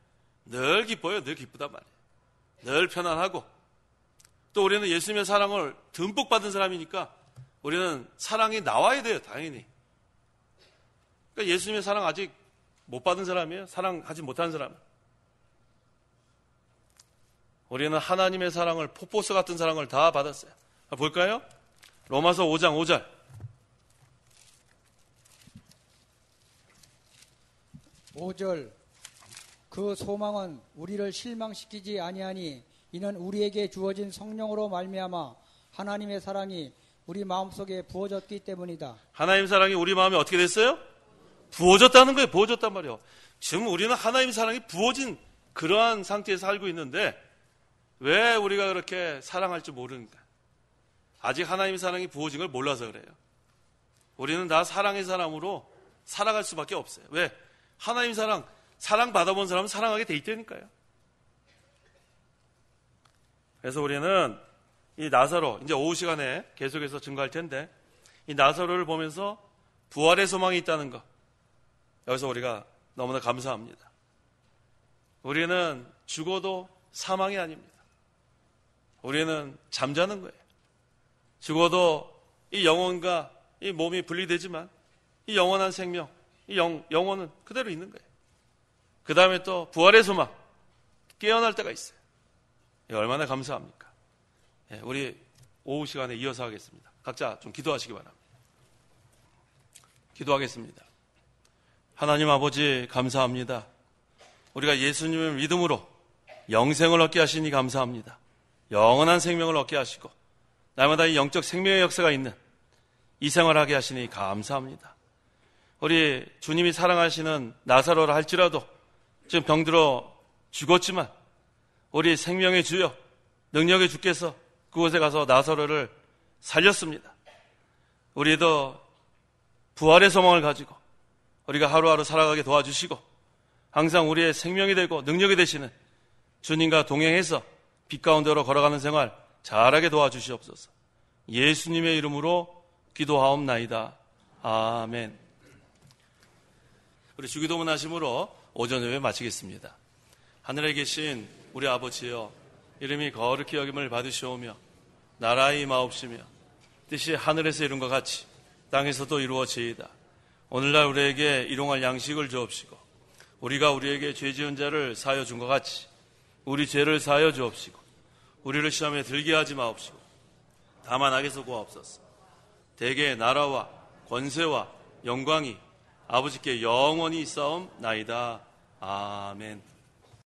늘 기뻐요. 늘 기쁘단 말이에요. 늘 편안하고 또 우리는 예수님의 사랑을 듬뿍 받은 사람이니까 우리는 사랑이 나와야 돼요. 당연히. 그러니까 예수님의 사랑 아직 못 받은 사람이에요. 사랑하지 못한 사람. 우리는 하나님의 사랑을 포포스 같은 사랑을 다 받았어요. 볼까요? 로마서 5장 5절. 5절. 그 소망은 우리를 실망시키지 아니하니 이는 우리에게 주어진 성령으로 말미암아 하나님의 사랑이 우리 마음속에 부어졌기 때문이다. 하나님 사랑이 우리 마음에 어떻게 됐어요? 부어졌다는 거예요. 부어졌단 말이에요. 지금 우리는 하나님 사랑이 부어진 그러한 상태에서 살고 있는데 왜 우리가 그렇게 사랑할 줄 모르는가? 아직 하나님의 사랑이 부어진 걸 몰라서 그래요. 우리는 다 사랑의 사람으로 살아갈 수밖에 없어요. 왜? 하나님 사랑 받아본 사람은 사랑하게 돼 있다니까요. 그래서 우리는 이 나사로, 이제 오후 시간에 계속해서 증거할 텐데 이 나사로를 보면서 부활의 소망이 있다는 것, 여기서 우리가 너무나 감사합니다. 우리는 죽어도 사망이 아닙니다. 우리는 잠자는 거예요. 죽어도 이 영혼과 이 몸이 분리되지만 이 영원한 생명, 이 영혼은 그대로 있는 거예요. 그 다음에 또 부활의 소망, 깨어날 때가 있어요. 얼마나 감사합니까? 우리 오후 시간에 이어서 하겠습니다. 각자 좀 기도하시기 바랍니다. 기도하겠습니다. 하나님 아버지 감사합니다. 우리가 예수님을 믿음으로 영생을 얻게 하시니 감사합니다. 영원한 생명을 얻게 하시고 날마다 이 영적 생명의 역사가 있는 이 생활을 하게 하시니 감사합니다. 우리 주님이 사랑하시는 나사로라 할지라도 지금 병들어 죽었지만 우리 생명의 주여 능력의 주께서 그곳에 가서 나사로를 살렸습니다. 우리도 부활의 소망을 가지고 우리가 하루하루 살아가게 도와주시고 항상 우리의 생명이 되고 능력이 되시는 주님과 동행해서 빛 가운데로 걸어가는 생활 잘하게 도와주시옵소서. 예수님의 이름으로 기도하옵나이다. 아멘. 우리 주기도문 하심으로 오전 예배 마치겠습니다. 하늘에 계신 우리 아버지여, 이름이 거룩히 여김을 받으시오며 나라의 임하옵시며 뜻이 하늘에서 이룬 것 같이 땅에서도 이루어지이다. 오늘날 우리에게 일용할 양식을 주옵시고 우리가 우리에게 죄 지은 자를 사하여 준 것 같이 우리 죄를 사하여 주옵시고 우리를 시험에 들게 하지 마옵시고 다만 악에서 구하옵소서. 대개 나라와 권세와 영광이 아버지께 영원히 있사옵나이다. 아멘.